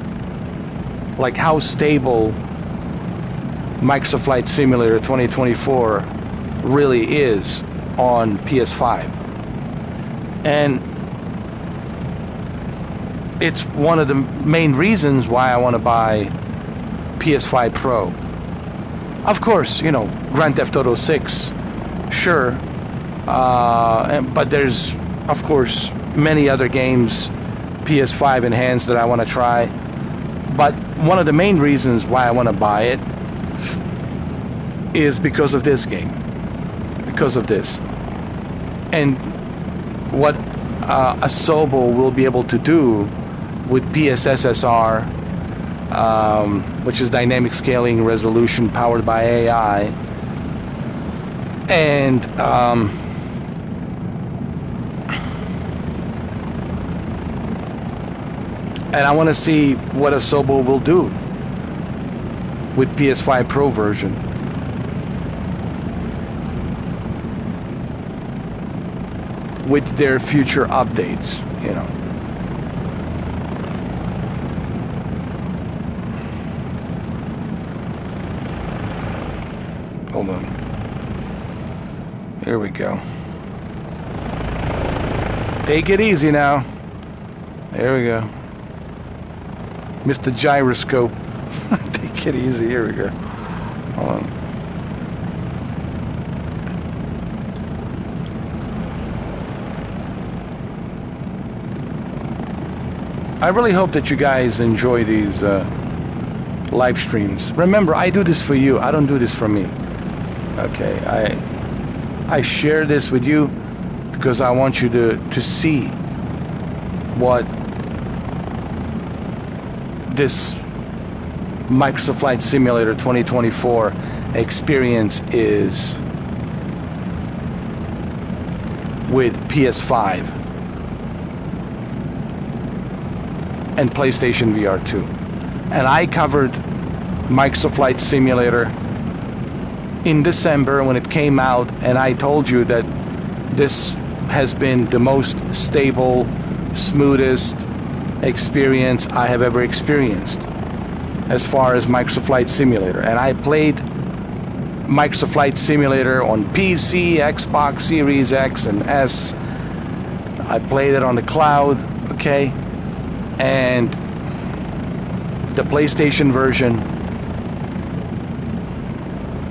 like how stable Microsoft Flight Simulator 2024 really is on PS5. And it's one of the main reasons why I want to buy PS5 Pro. Of course, you know, Grand Theft Auto 6, sure, but there's, of course, many other games PS5 enhanced that I want to try. But one of the main reasons why I want to buy it is because of this game, because of this, and what Asobo will be able to do with PSSSR, which is dynamic scaling resolution powered by AI, and I want to see what Asobo will do with PS5 Pro version. With their future updates, you know. Hold on. Here we go. Take it easy now. There we go. Mr. Gyroscope. Take it easy. Here we go. Hold on. I really hope that you guys enjoy these live streams. Remember, I do this for you. I don't do this for me. Okay, I share this with you because I want you to see what this Microsoft Flight Simulator 2024 experience is with PS5 and PlayStation VR 2. And I covered Microsoft Flight Simulator in December when it came out, and I told you that this has been the most stable, smoothest experience I have ever experienced as far as Microsoft Flight Simulator. And I played Microsoft Flight Simulator on PC, Xbox Series X and S. I played it on the cloud, okay? And the PlayStation version,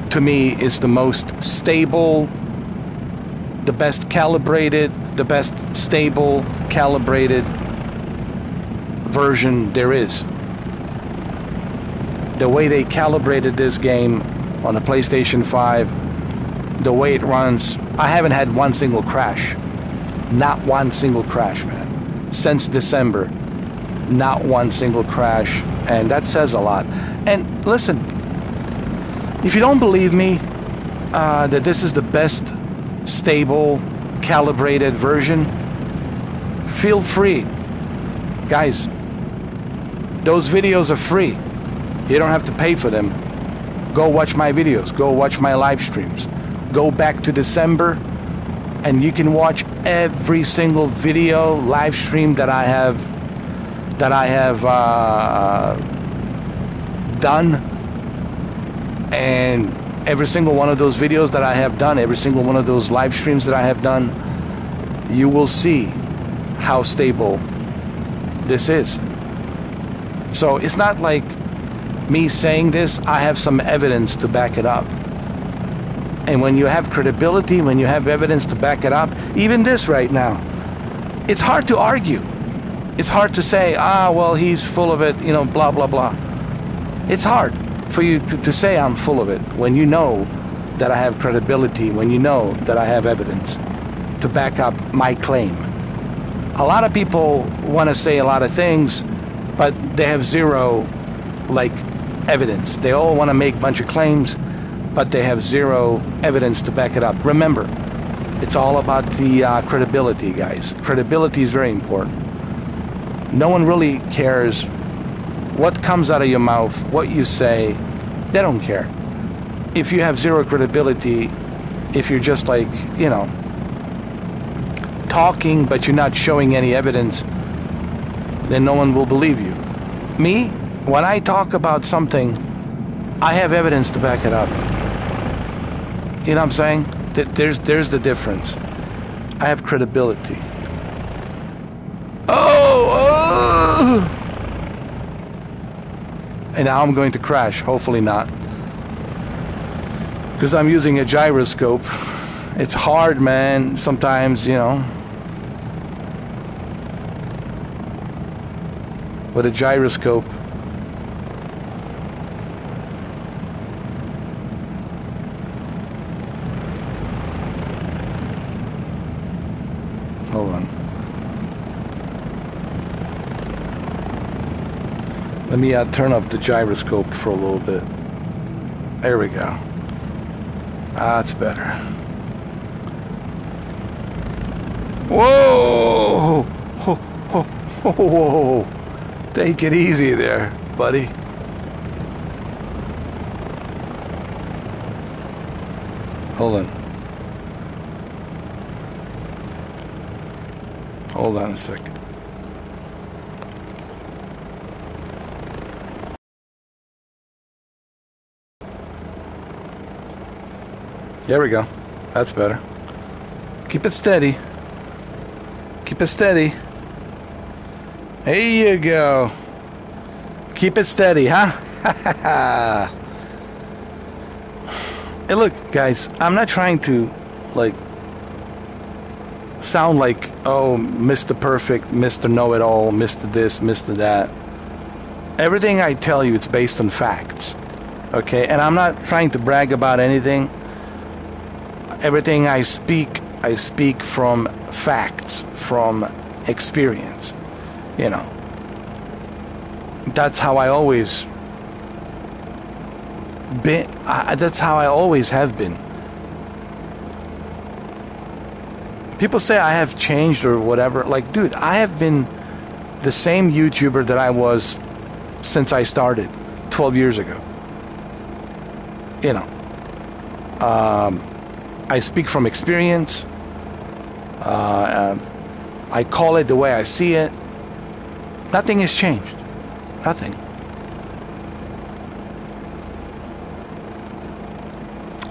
to me, is the most stable, the best calibrated, the best stable, calibrated version there is. The way they calibrated this game on the PlayStation 5, the way it runs, I haven't had one single crash. Not one single crash, man. Since December, not one single crash, and that says a lot. And listen, if you don't believe me that this is the best stable, calibrated version, feel free. Guys, those videos are free. You don't have to pay for them. Go watch my videos. Go watch my live streams. Go back to December, and you can watch every single video, live stream that I have done, and every single one of those videos that I have done, every single one of those live streams that I have done, you will see how stable this is. So it's not like me saying this, I have some evidence to back it up. And when you have credibility, when you have evidence to back it up, even this right now, it's hard to argue. It's hard to say, well, he's full of it, you know, blah, blah, blah. It's hard for you to say I'm full of it when you know that I have credibility, when you know that I have evidence to back up my claim. A lot of people want to say a lot of things, but they have zero, evidence. They all want to make a bunch of claims, but they have zero evidence to back it up. Remember, it's all about the credibility, guys. Credibility is very important. No one really cares what comes out of your mouth, what you say. They don't care. If you have zero credibility, if you're just talking but you're not showing any evidence, then no one will believe you. Me, when I talk about something, I have evidence to back it up. You know what I'm saying? There's the difference. I have credibility. Oh! And now I'm going to crash. Hopefully not. Because I'm using a gyroscope. It's hard, man. Sometimes, with a gyroscope. Hold on. Let me turn off the gyroscope for a little bit. There we go. That's better. Whoa! Whoa! Whoa! Whoa! Take it easy there, buddy. Hold on. Hold on a second. There we go. That's better. Keep it steady. Keep it steady. There you go. Keep it steady, huh? Hey, look, guys, I'm not trying to, sound like, oh, Mr. Perfect, Mr. Know-It-All, Mr. This, Mr. That. Everything I tell you, it's based on facts, okay? And I'm not trying to brag about anything. Everything I speak from facts, from experience. That's how I always been. That's how I always have been. People say I have changed or whatever. Dude, I have been the same YouTuber that I was since I started 12 years ago. I speak from experience. I call it the way I see it. Nothing has changed. Nothing.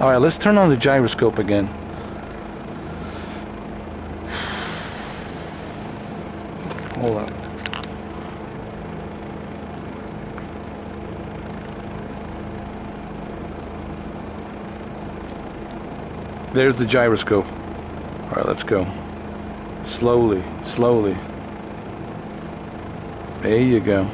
All right, let's turn on the gyroscope again. Hold on. There's the gyroscope. All right, let's go. Slowly, slowly. There you go.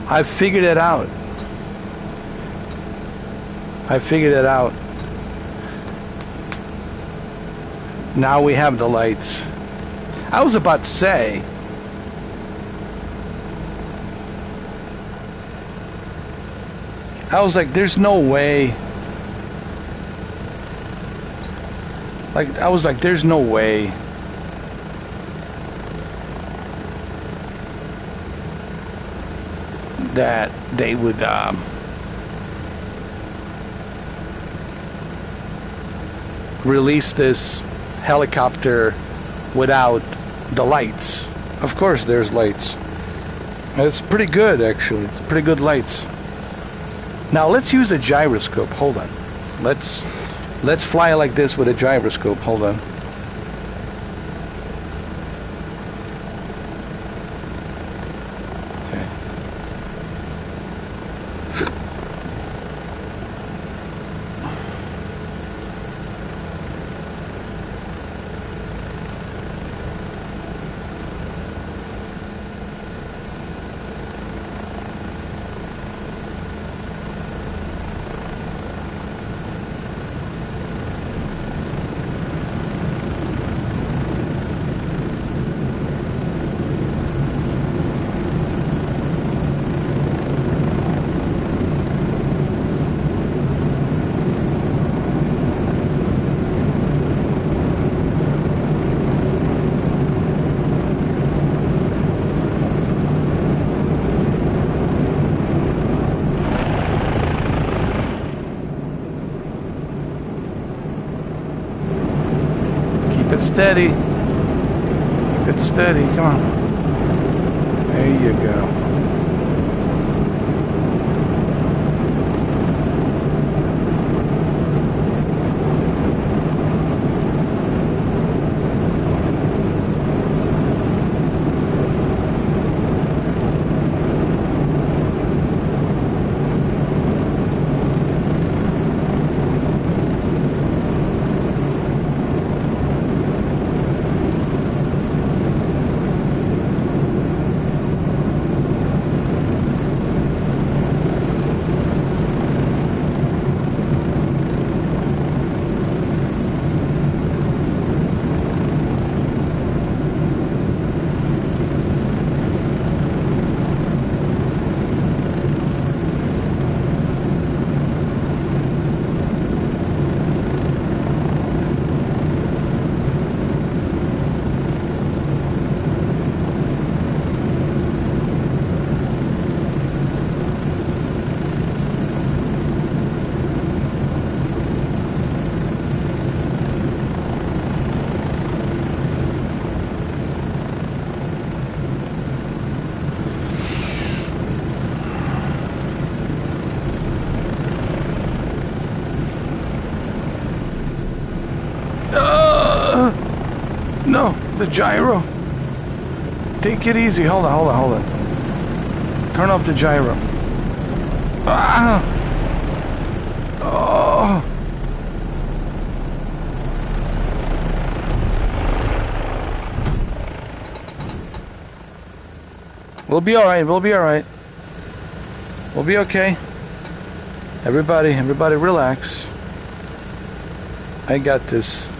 I figured it out. I figured it out. Now we have the lights. I was about to say, I was like, there's no way. Like, I was like, there's no way. That they would release this helicopter without the lights. Of course there's lights. It's pretty good, actually. It's pretty good lights. Now let's use a gyroscope. Hold on. Let's fly like this with a gyroscope. Hold on. Keep it steady. Keep it steady. Come on. There you go. No, the gyro. Take it easy. Hold on. Turn off the gyro. Ah! Oh! We'll be alright. We'll be okay. Everybody relax. I got this.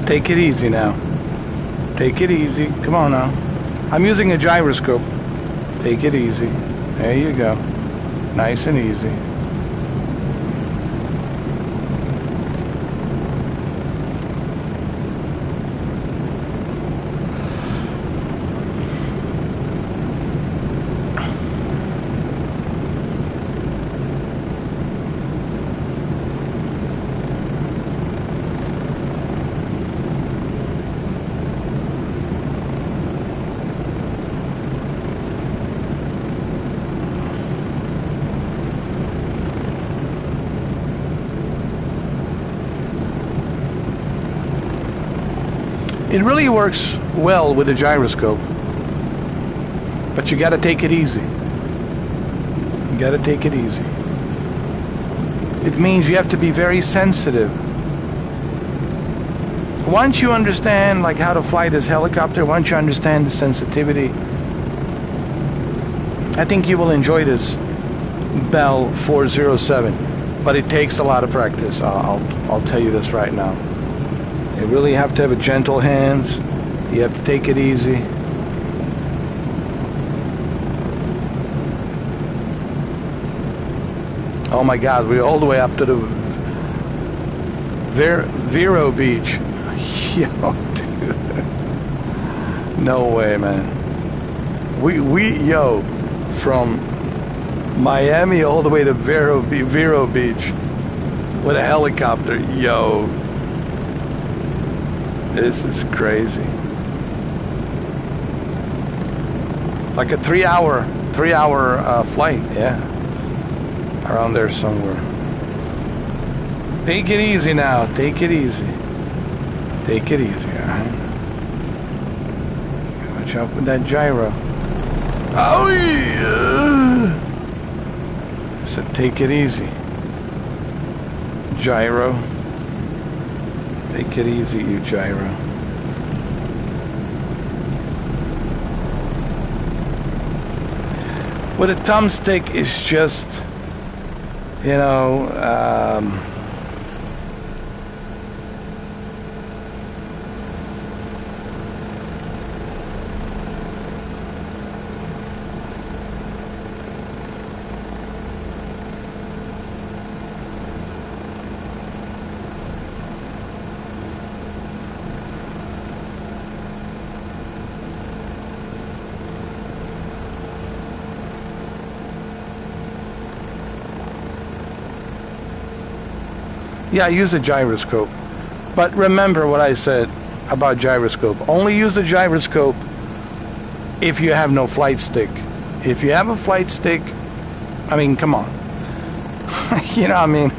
Take it easy now. Take it easy. Come on now. I'm using a gyroscope. Take it easy. There you go. Nice and easy. It really works well with the gyroscope, but you gotta take it easy. You gotta take it easy. It means you have to be very sensitive. Once you understand like how to fly this helicopter, once you understand the sensitivity, I think you will enjoy this Bell 407. But it takes a lot of practice. I'll tell you this right now. You really have to have a gentle hands. You have to take it easy. Oh my God, we're all the way up to the Vero Beach. Yo, dude. No way, man. Yo, from Miami all the way to Vero Beach with a helicopter. Yo. This is crazy. Like a three-hour flight, yeah. Around there somewhere. Take it easy now. Take it easy. Take it easy, alright? Watch out with that gyro. Oh yeah! I said take it easy. Gyro. Take it easy, you gyro. With a thumbstick, it's just, you know, yeah, use a gyroscope. But remember what I said about gyroscope. Only use the gyroscope if you have no flight stick. If you have a flight stick, I mean, come on. You know what I mean?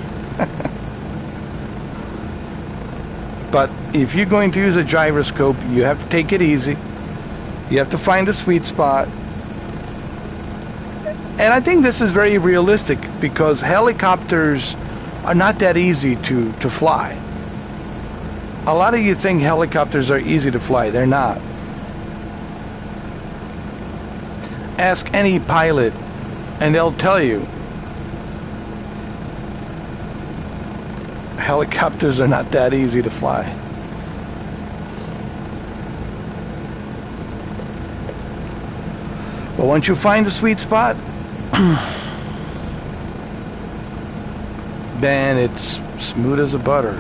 But if you're going to use a gyroscope, you have to take it easy. You have to find the sweet spot. And I think this is very realistic because helicopters are not that easy to fly. A lot of you think helicopters are easy to fly. They're not. Ask any pilot and they'll tell you helicopters are not that easy to fly. But once you find the sweet spot, then it's smooth as a butter.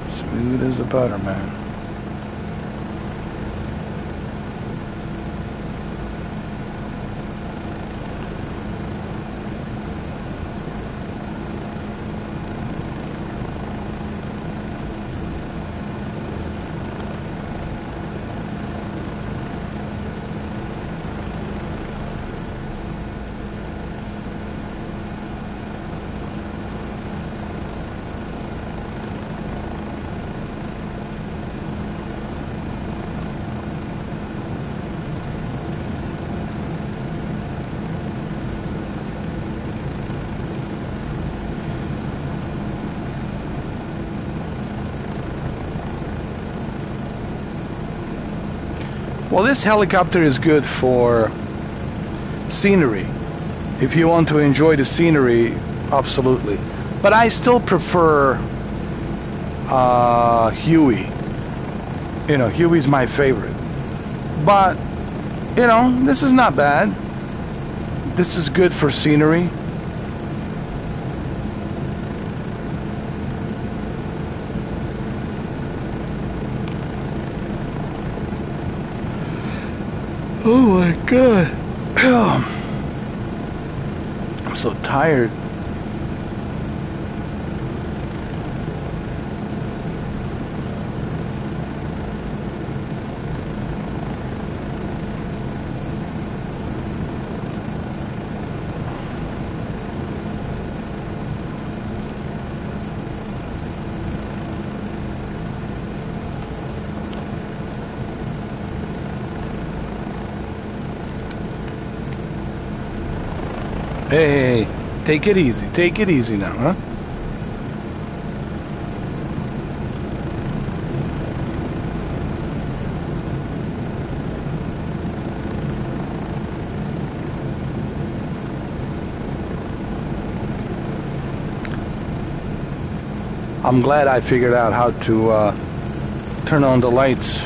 Smooth as a butter, man. Well, this helicopter is good for scenery. If you want to enjoy the scenery, absolutely. But I still prefer Huey. You know, Huey's my favorite. But, you know, this is not bad. This is good for scenery. Oh my God. I'm so tired. Hey, take it easy. Take it easy now, huh? I'm glad I figured out how to turn on the lights.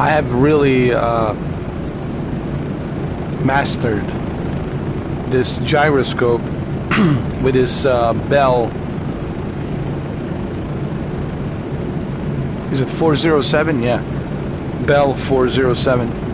I have really mastered this gyroscope with this Bell. Is it 407? Yeah, Bell 407.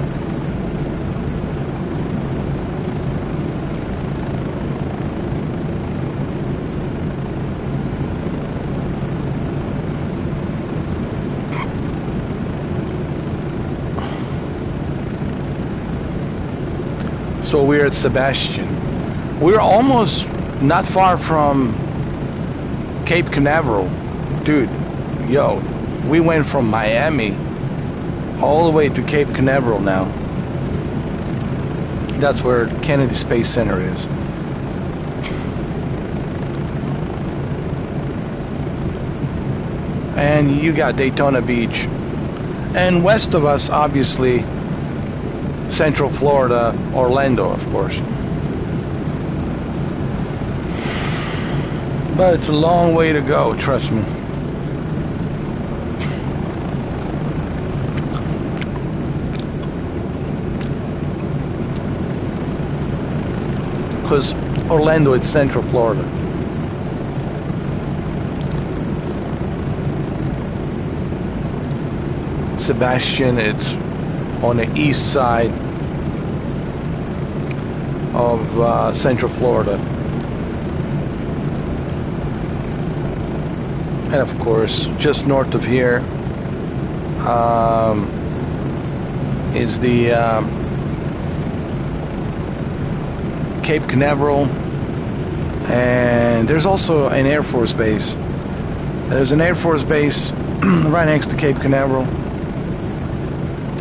So we're at Sebastian. We're almost not far from Cape Canaveral. Dude, yo, we went from Miami all the way to Cape Canaveral now. That's where Kennedy Space Center is. And you got Daytona Beach. And west of us, obviously, Central Florida, Orlando, of course. But it's a long way to go, trust me. Because Orlando, it's Central Florida. Sebastian, it's on the east side of Central Florida. And of course, just north of here is the Cape Canaveral, and there's also an Air Force base. There's an Air Force base right next to Cape Canaveral,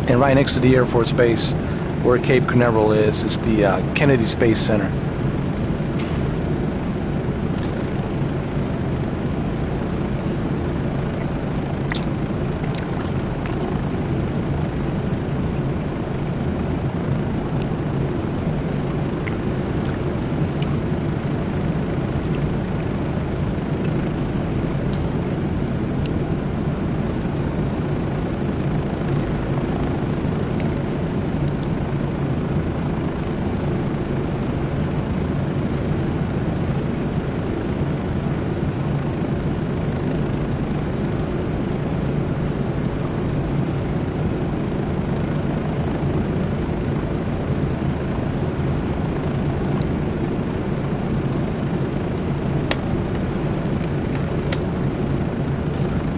and right next to the Air Force base where Cape Canaveral is the Kennedy Space Center.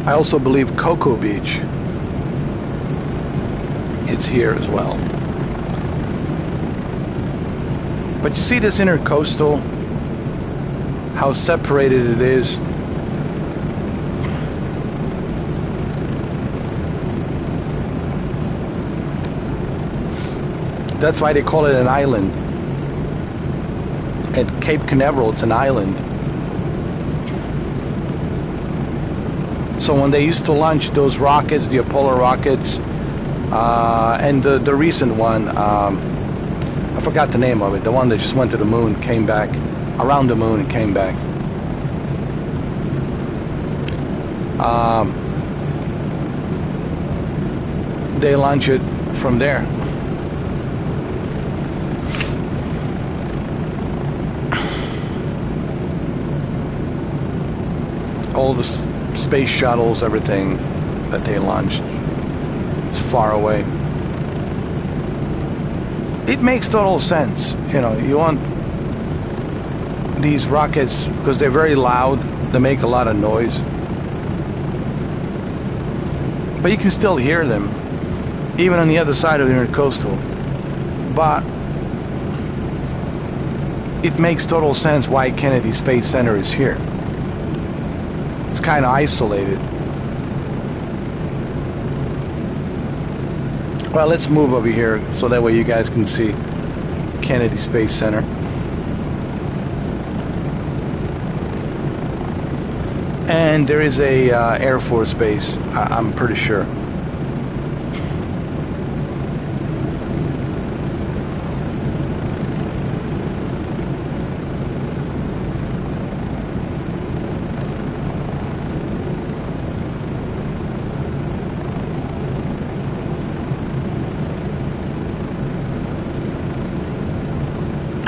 I also believe Cocoa Beach, it's here as well. But you see this intercoastal, how separated it is. That's why they call it an island. At Cape Canaveral, it's an island. So when they used to launch those rockets, the Apollo rockets, and the recent one, I forgot the name of it, the one that just went to the moon, came back, around the moon and came back. They launch it from there. All the space shuttles, everything that they launched, it's far away. It makes total sense. You know, you want these rockets because they're very loud, they make a lot of noise, but you can still hear them even on the other side of the intercoastal. But it makes total sense why Kennedy Space Center is here. It's kind of isolated. Well, let's move over here so that way you guys can see Kennedy Space Center. And there is a Air Force base, I'm pretty sure.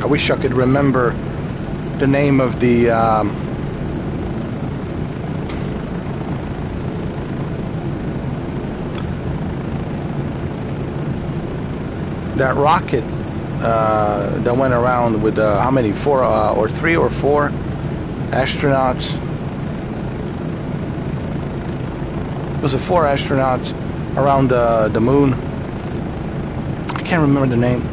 wish I could remember the name of the that rocket that went around with how many? 4 or 3 or 4 astronauts. It was 4 astronauts around the moon. I can't remember the name.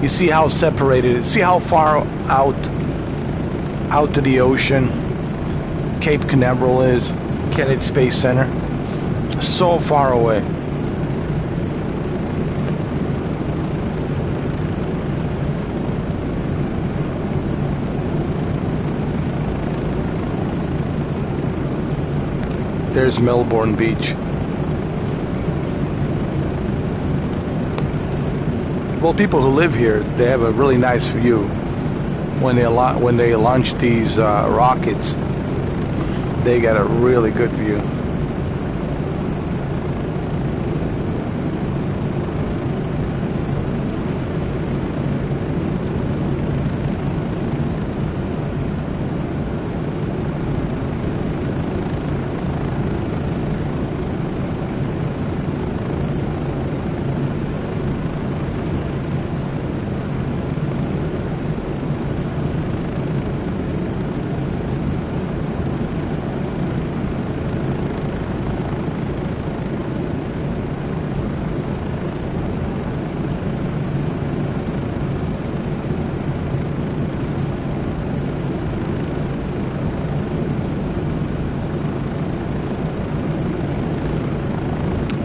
You see how separated, see how far out to the ocean Cape Canaveral is, Kennedy Space Center. So far away. There's Melbourne Beach. Well, people who live here, they have a really nice view when they launch these rockets. They got a really good view.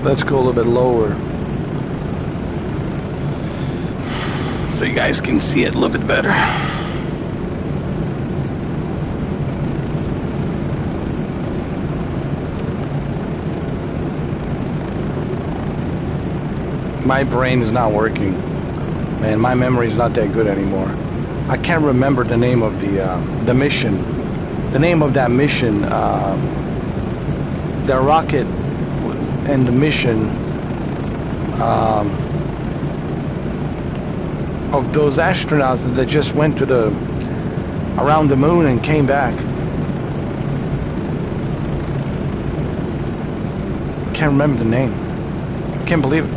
Let's go a little bit lower so you guys can see it a little bit better. My brain is not working, man. My memory is not that good anymore. I can't remember the name of the mission. The name of that mission, the rocket and the mission of those astronauts that just went to around the moon and came back. Can't remember the name. Can't believe it.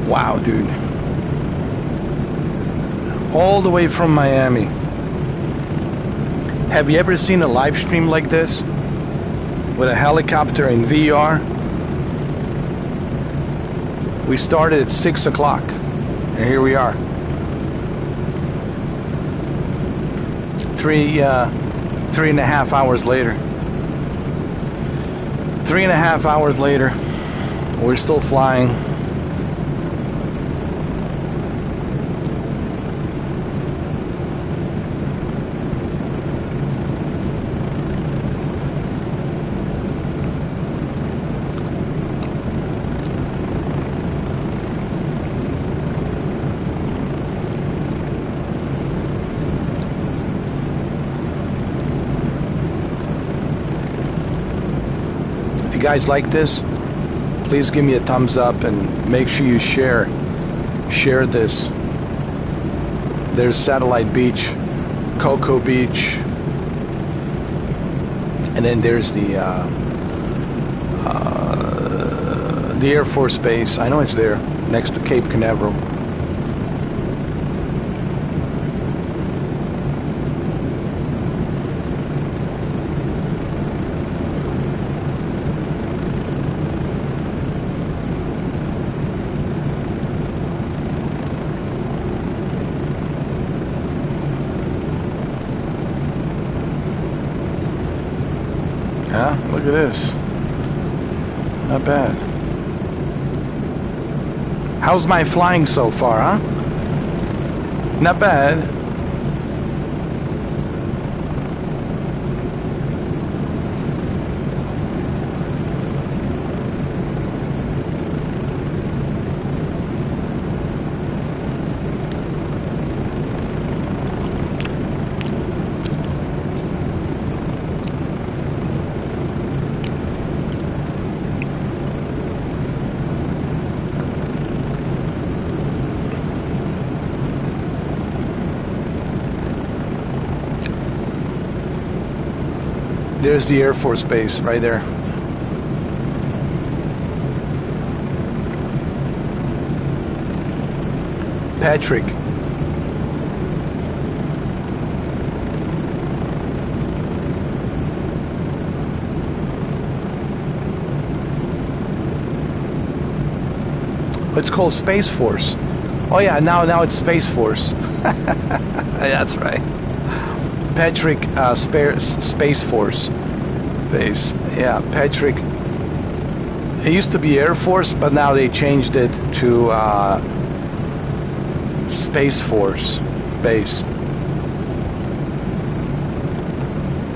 Wow, dude. All the way from Miami. Have you ever seen a live stream like this? With a helicopter in VR? We started at 6 o'clock. And here we are. 3.5 hours later. 3.5 hours later. We're still flying. guys like this, please give me a thumbs up and make sure you share this. There's Satellite Beach, Cocoa Beach, and then there's the Air Force Base. I know it's there, next to Cape Canaveral. Look at this. Not bad. How's my flying so far, huh? Not bad. There's the Air Force Base right there. Patrick. It's called Space Force. Oh yeah, now it's Space Force. That's right. Patrick Space Force Base. Yeah, Patrick. It used to be Air Force, but now they changed it to Space Force Base.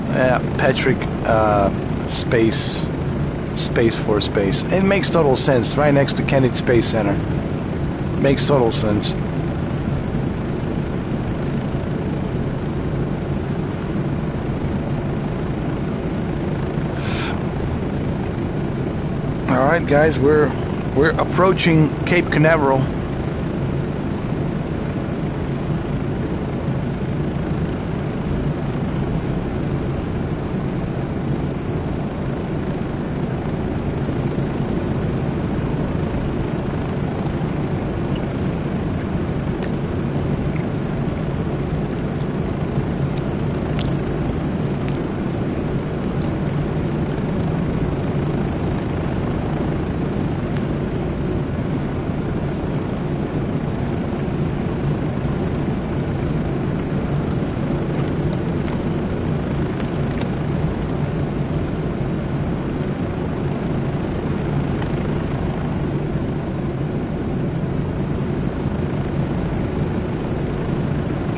Yeah, Patrick Space Force Base. It makes total sense. Right next to Kennedy Space Center. Makes total sense. All right, guys, we're approaching Cape Canaveral.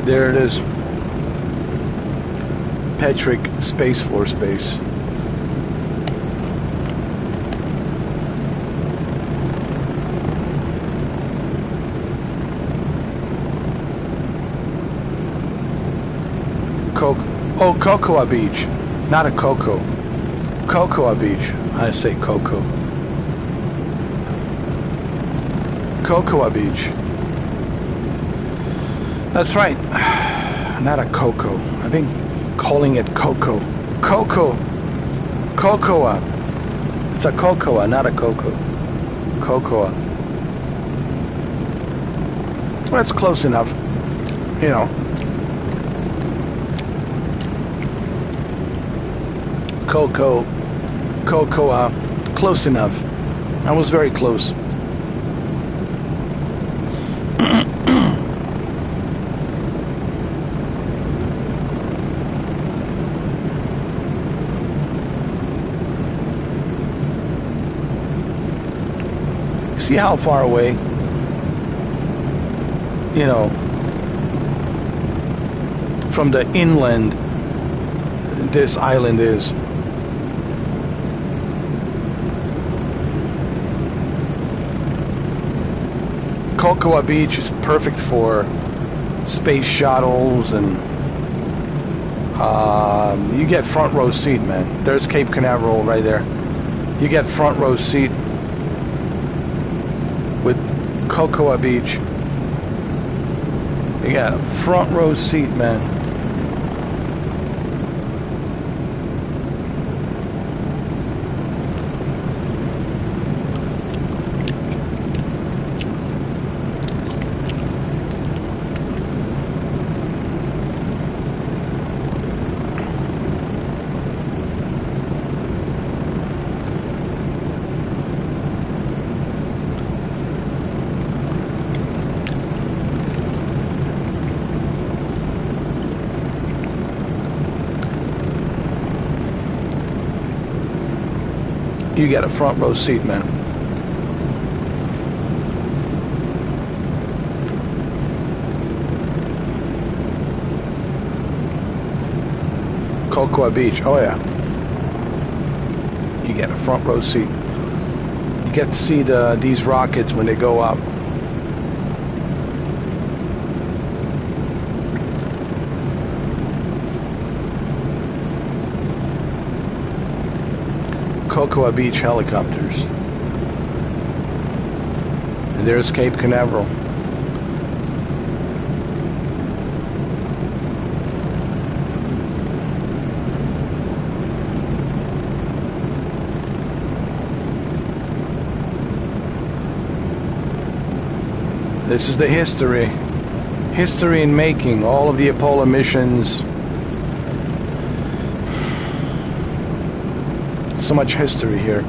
There it is. Patrick Space Force Base. Cocoa Beach. Not a Cocoa. Cocoa Beach. I say Cocoa. Cocoa Beach. That's right. Not a Cocoa. I've been calling it Cocoa. Cocoa. Cocoa. It's a Cocoa, not a Cocoa. Cocoa. Well, that's close enough. You know. Cocoa. Cocoa. Close enough. I was very close. See how far away, you know, from the inland this island is. Cocoa Beach is perfect for space shuttles, and you get front row seat, man. There's Cape Canaveral right there. You get front row seat with Cocoa Beach. You got a front row seat, man. You got a front row seat, man. Cocoa Beach, oh yeah. You get a front row seat. You get to see these rockets when they go up. Cocoa Beach helicopters. And there's Cape Canaveral. This is the history. History in making. All of the Apollo missions. So much history here.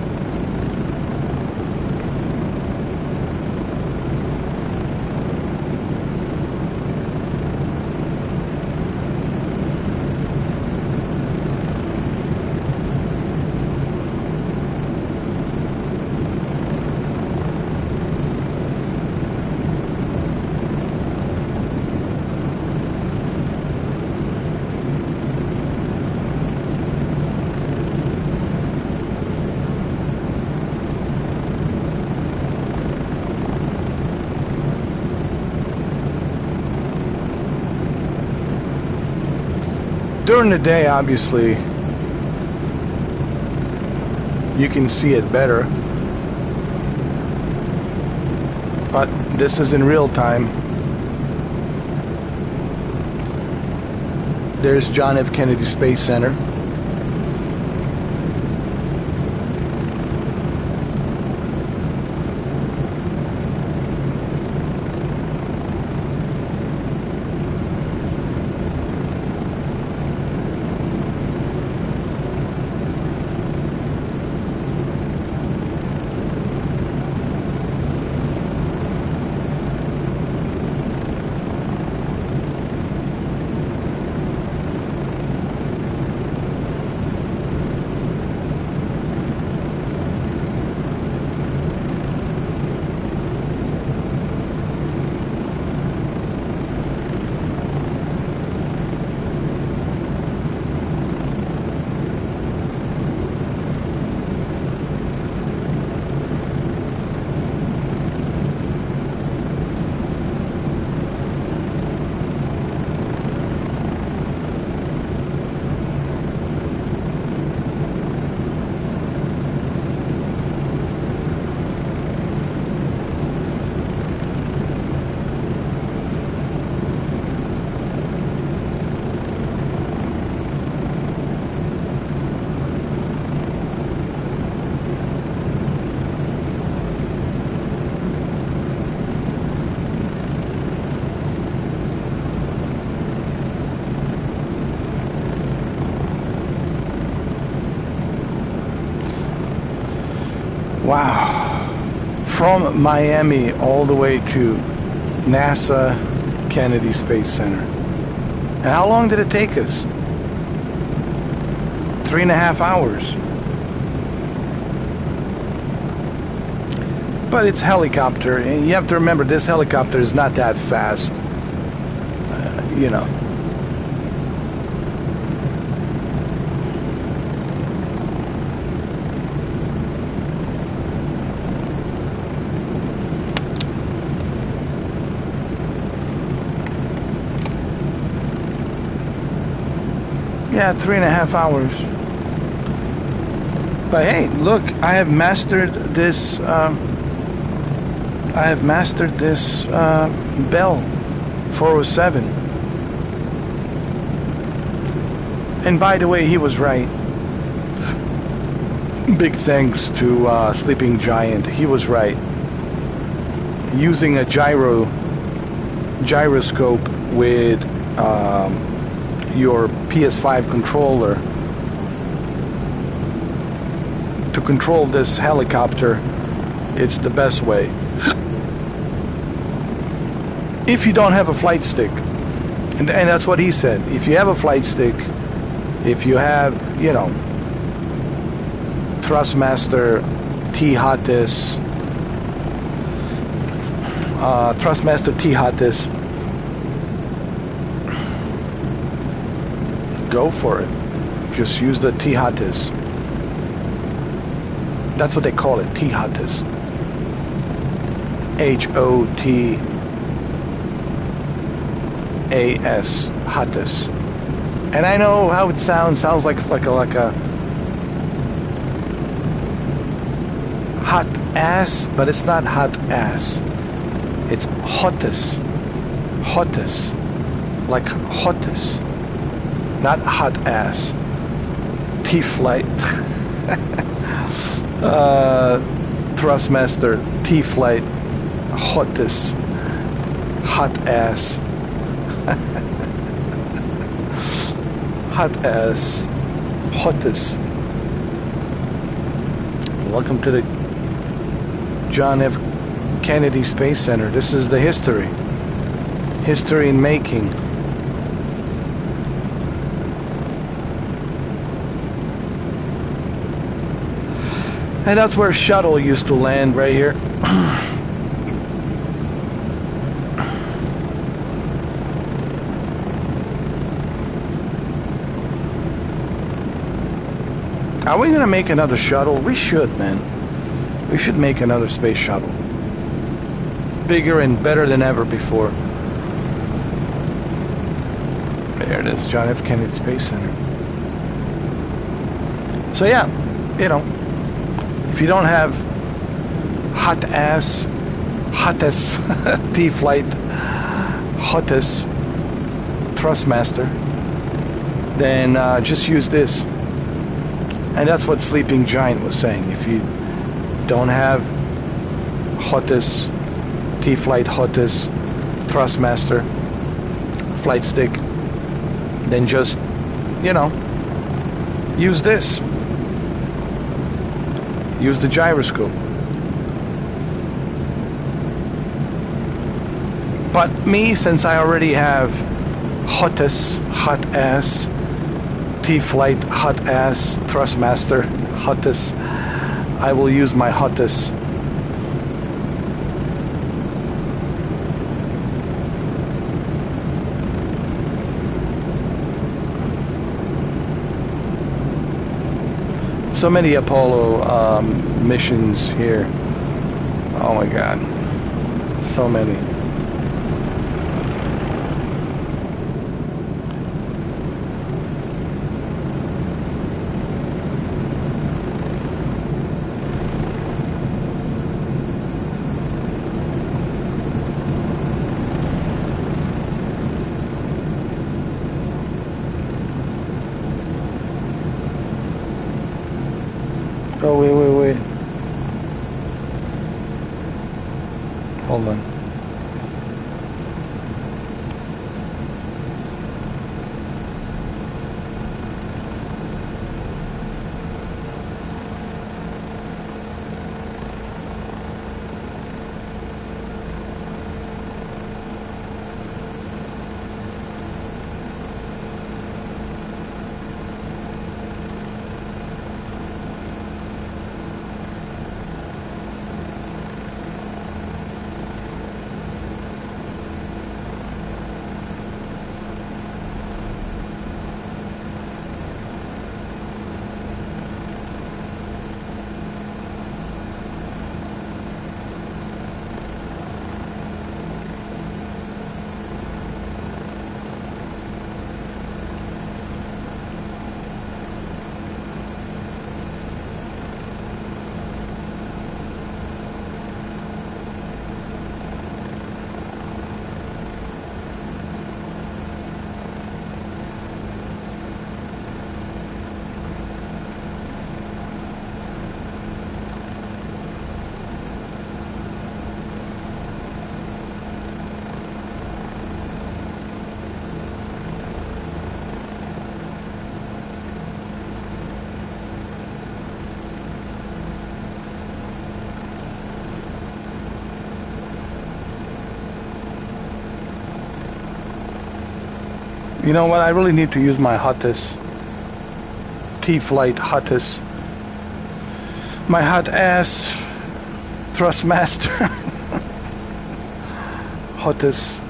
During the day, obviously, you can see it better, but this is in real time. There's John F. Kennedy Space Center. Wow. From Miami all the way to NASA Kennedy Space Center. And how long did it take us? 3.5 hours. But it's helicopter, and you have to remember this helicopter is not that fast. You know. Yeah, 3.5 hours. But hey, look, I have mastered this. Bell 407. And by the way, he was right. Big thanks to Sleeping Giant. He was right. Using a gyroscope with your PS5 controller to control this helicopter, it's the best way. If you don't have a flight stick, and that's what he said. If you have a flight stick, if you have, you know, Thrustmaster T-Hotis, go for it. Just use the T-Hotis. That's what they call it, T-Hotis. H-O-T-A-S, Hotis. And I know how it sounds like a hot ass, but it's not hot ass. It's hottest. Hottest. Like hottest. Not hot ass. T-Flight. Thrustmaster T-Flight. Hottest. Hot ass. Hot ass. Hottest. Welcome to the John F. Kennedy Space Center. This is the history. History in making. And that's where shuttle used to land, right here. Are we gonna make another shuttle? We should, man. We should make another space shuttle. Bigger and better than ever before. There it is, John F. Kennedy Space Center. So yeah, you know, if you don't have hottest T-Flight, hottest Thrustmaster, then just use this. And that's what Sleeping Giant was saying. If you don't have hottest T-Flight, hottest Thrustmaster flight stick, then just, you know, use this. Use the gyroscope. But me, since I already have hot ass T-Flight, hot ass Thrustmaster, hottest, I will use my hottest. So many Apollo missions here. Oh my God, so many. Oh, wait. Hold on. You know what? I really need to use my hottest T-Flight hottest. My hot ass Thrustmaster. Hottest.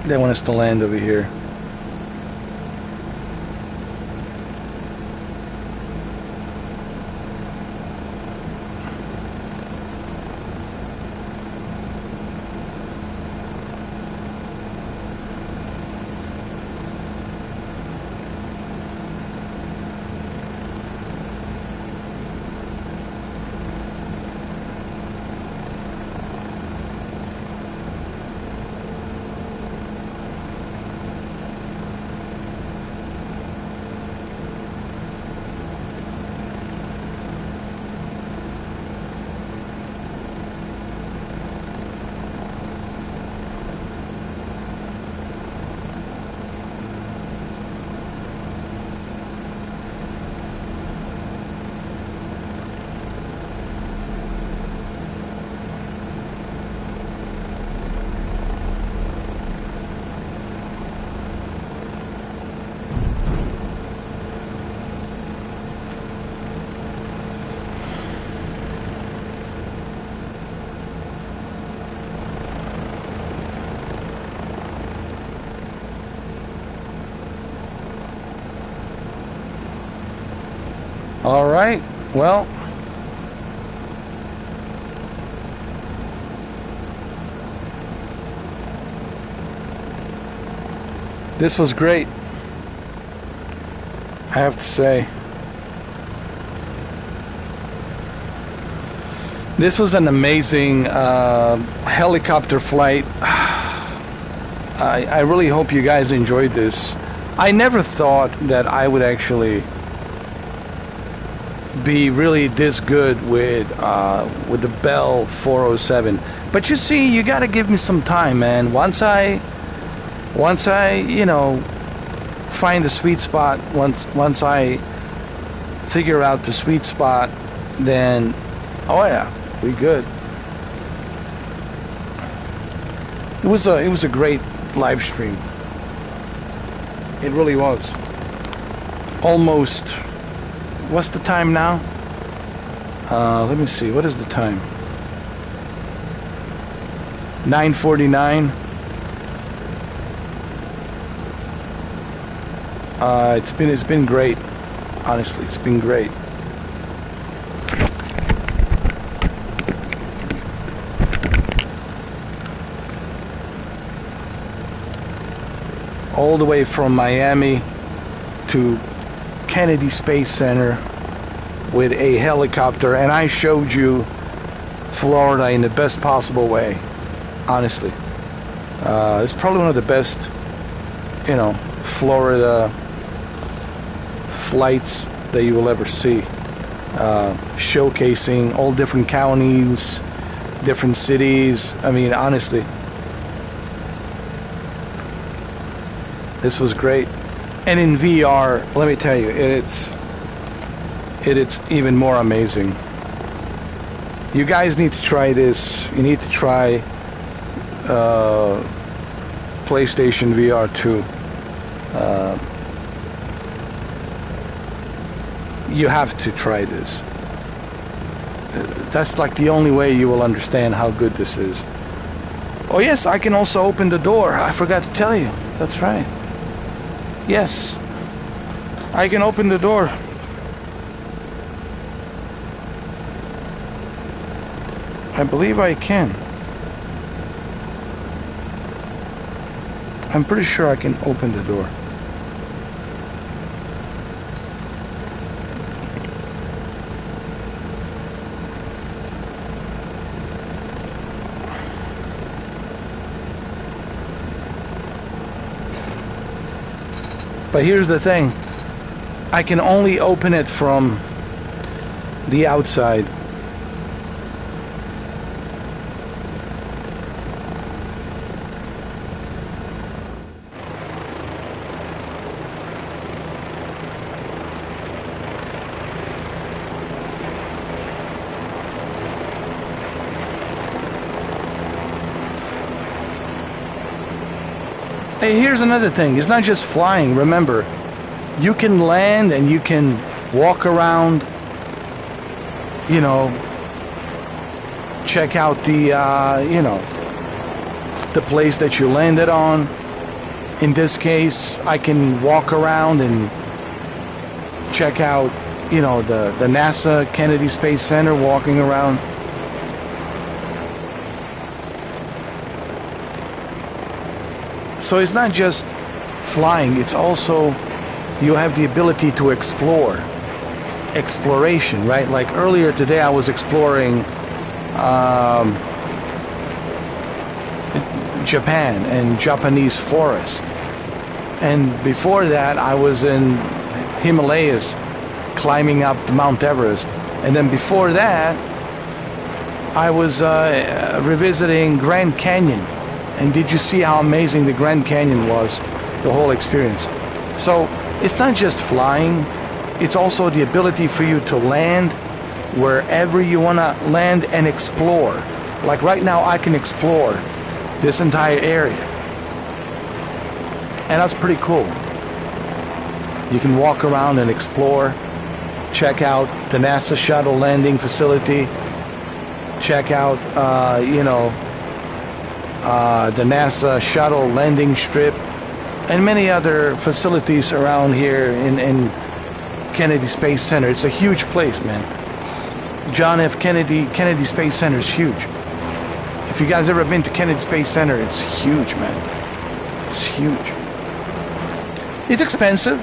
They want us to land over here. All right, well, this was great, I have to say. This was an amazing helicopter flight. I really hope you guys enjoyed this. I never thought that I would actually be really this good with the Bell 407, but you see, you got to give me some time, man. Once I you know, find the sweet spot, once I figure out the sweet spot, then oh yeah, we good. It was a great live stream. It really was. Almost. What's the time now? Let me see. What is the time? 9:49. It's been great. Honestly, it's been great. All the way from Miami to Kennedy Space Center with a helicopter, and I showed you Florida in the best possible way. Honestly, it's probably one of the best, you know, Florida flights that you will ever see. Showcasing all different counties, different cities. I mean, honestly, this was great. And in VR, let me tell you, it's even more amazing. You guys need to try this. You need to try PlayStation VR 2. You have to try this. That's like the only way you will understand how good this is. Oh yes, I can also open the door. I forgot to tell you. That's right. Yes, I can open the door. I believe I can. I'm pretty sure I can open the door. But here's the thing, I can only open it from the outside. Hey, here's another thing. It's not just flying. Remember, you can land and you can walk around, you know, check out the, you know, the place that you landed on. In this case, I can walk around and check out, you know, the NASA Kennedy Space Center, walking around. So it's not just flying, it's also you have the ability to explore. Exploration, right? Like earlier today I was exploring Japan and Japanese forest. And before that I was in Himalayas climbing up Mount Everest. And then before that I was revisiting Grand Canyon. And did you see how amazing the Grand Canyon was? The whole experience. So it's not just flying, it's also the ability for you to land wherever you want to land and explore. Like right now I can explore this entire area. And that's pretty cool. You can walk around and explore, check out the NASA shuttle landing facility, check out, you know, the NASA shuttle landing strip, and many other facilities around here in Kennedy Space Center. It's a huge place, man. John F. Kennedy Space Center is huge. If you guys ever been to Kennedy Space Center, it's huge, man. It's huge. It's expensive,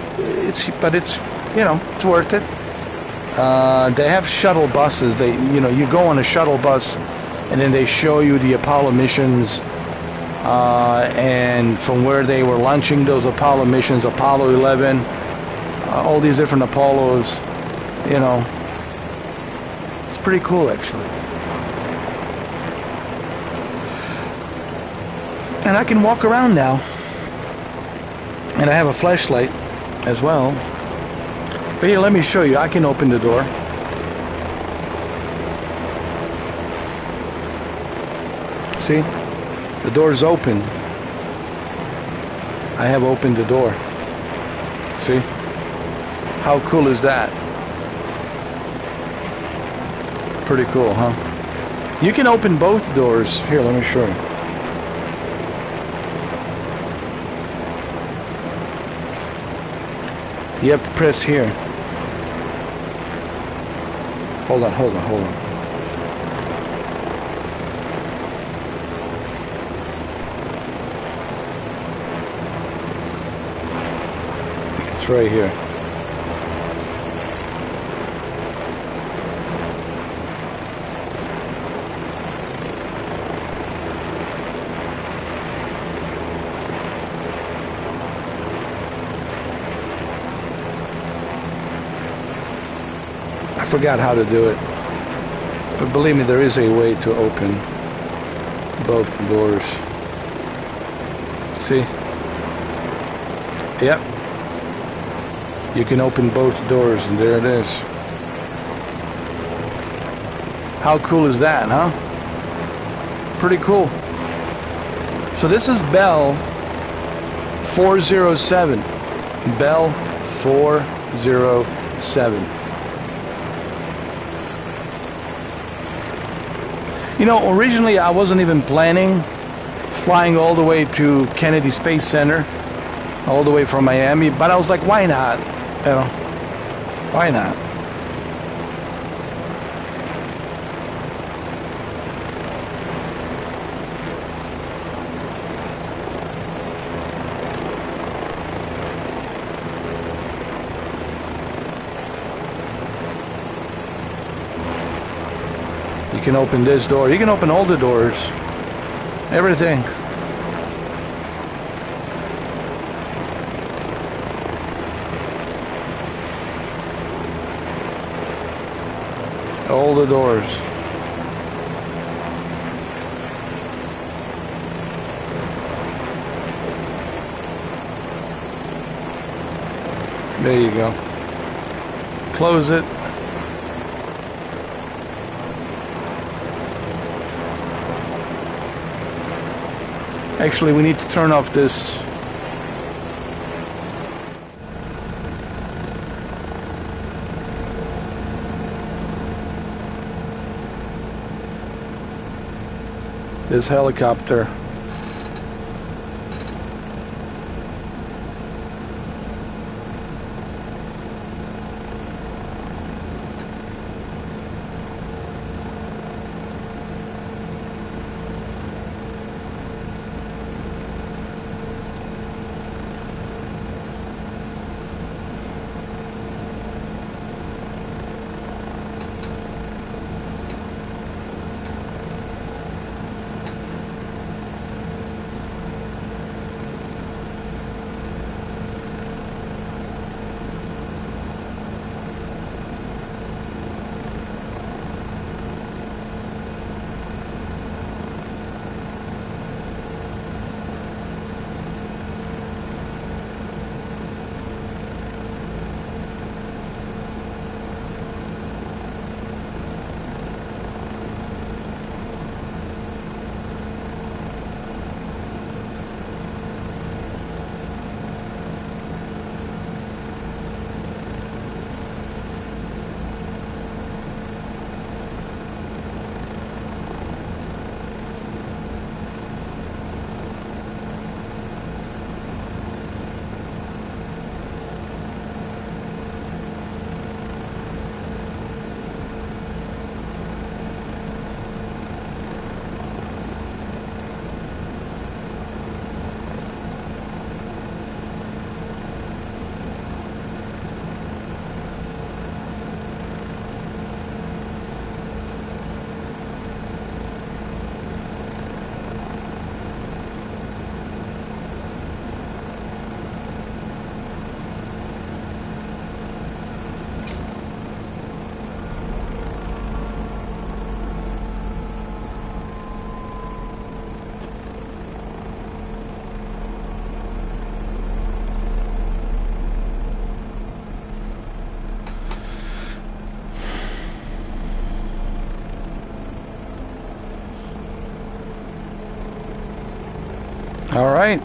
but it's, you know, it's worth it. They have shuttle buses. You know, you go on a shuttle bus, and then they show you the Apollo missions, and from where they were launching those Apollo missions, Apollo 11, all these different Apollos, you know. It's pretty cool, actually. And I can walk around now. And I have a flashlight as well. But here, let me show you. I can open the door. See? The door is open. I have opened the door. See? How cool is that? Pretty cool, huh? You can open both doors. Here, let me show you. You have to press here. Hold on. It's right here. I forgot how to do it, but believe me, there is a way to open both doors. See? Yep. You can open both doors, and there it is. How cool is that, huh? Pretty cool. So this is Bell 407. Bell 407. You know, originally I wasn't even planning flying all the way to Kennedy Space Center, all the way from Miami, but I was like, why not? You know, why not? You can open this door. You can open all the doors. Everything. All the doors. There you go. Close it. Actually, we need to turn off this this helicopter. All right.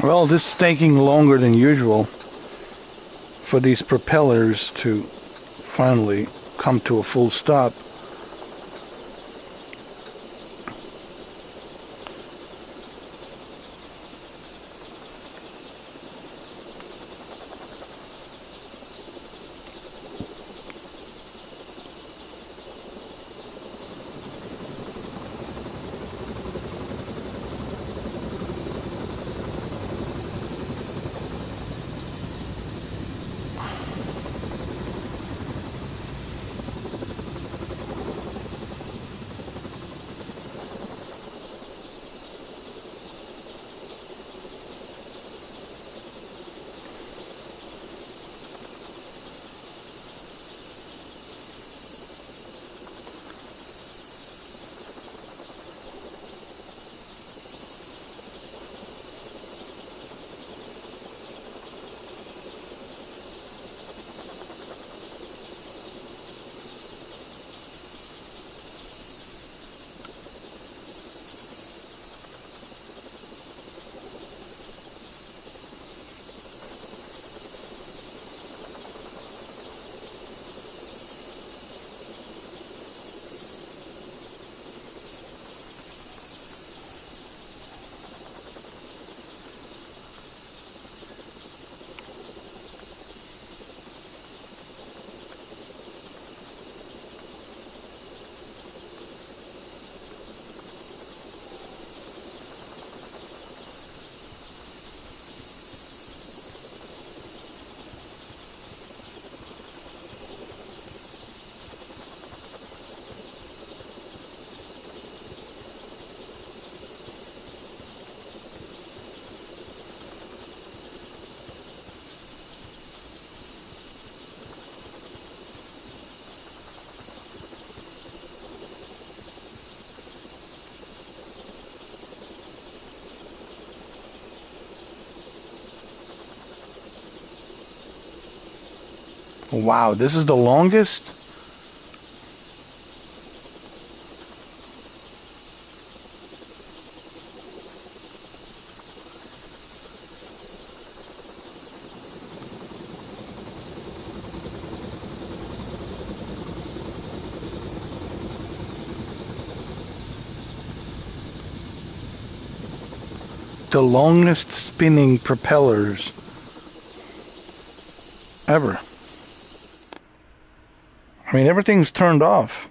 Well, this is taking longer than usual for these propellers to finally come to a full stop. Wow, this is the longest? The longest spinning propellers ever. I mean, everything's turned off.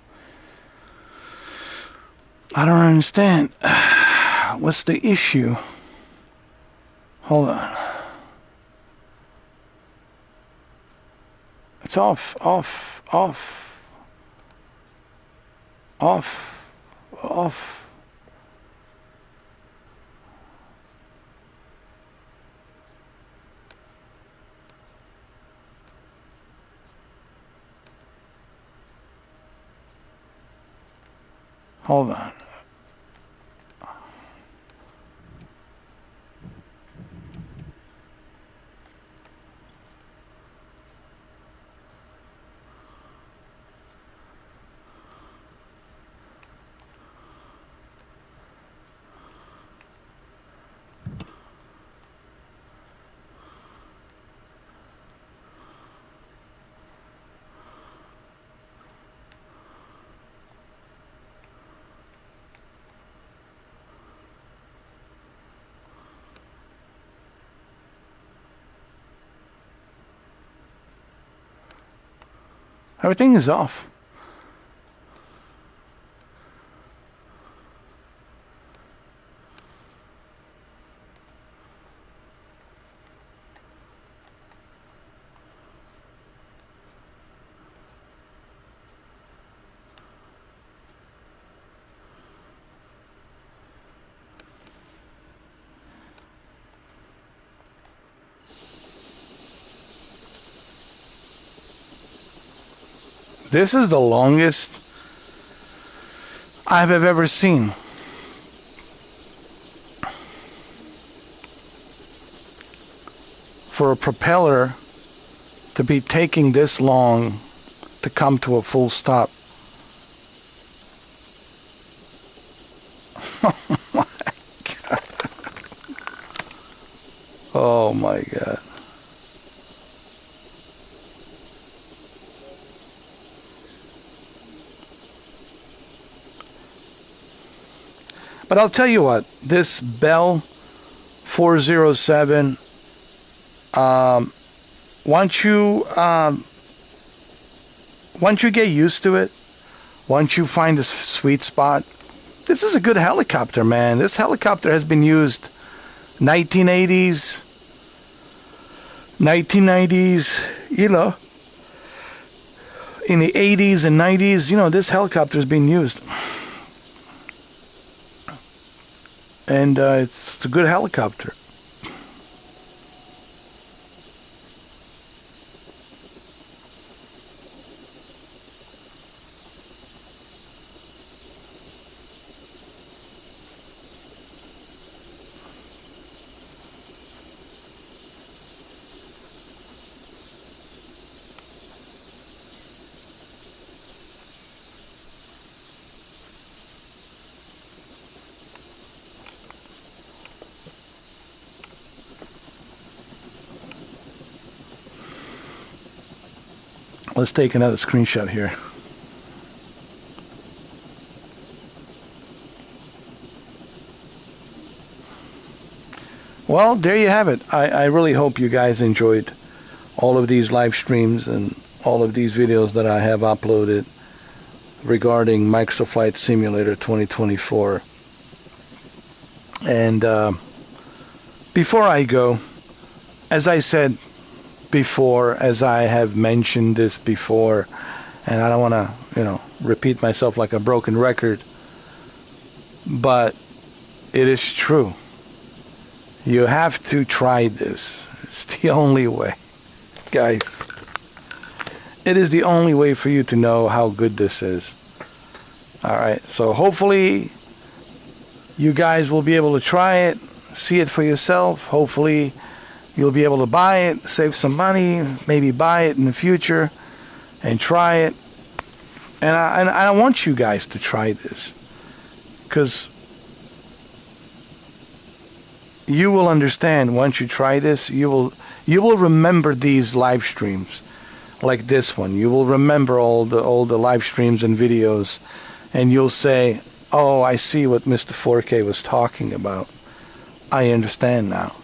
I don't understand. What's the issue? Hold on. It's off, off, off, off, off. Hold on. Everything is off. This is the longest I have ever seen. For a propeller to be taking this long to come to a full stop. Oh my God. Oh my God. But I'll tell you what, this Bell 407, once you get used to it, once you find the sweet spot, this is a good helicopter, man. This helicopter has been used 1980s, 1990s, you know, in the 80s and 90s, you know, this helicopter has been used. And it's a good helicopter. Let's take another screenshot here. Well, there you have it. I really hope you guys enjoyed all of these live streams and all of these videos that I have uploaded regarding Microsoft Flight Simulator 2024. And before I go, as I said before, as I have mentioned this before, and I don't want to, you know, repeat myself like a broken record, but it is true. You have to try this. It's the only way, guys. It is the only way for you to know how good this is. All right, so hopefully you guys will be able to try it, see it for yourself. Hopefully you'll be able to buy it, save some money, maybe buy it in the future and try it. And I want you guys to try this, because you will understand once you try this. You will remember these live streams like this one. You will remember all the live streams and videos, and you'll say, "Oh, I see what Mr. 4K was talking about. I understand now."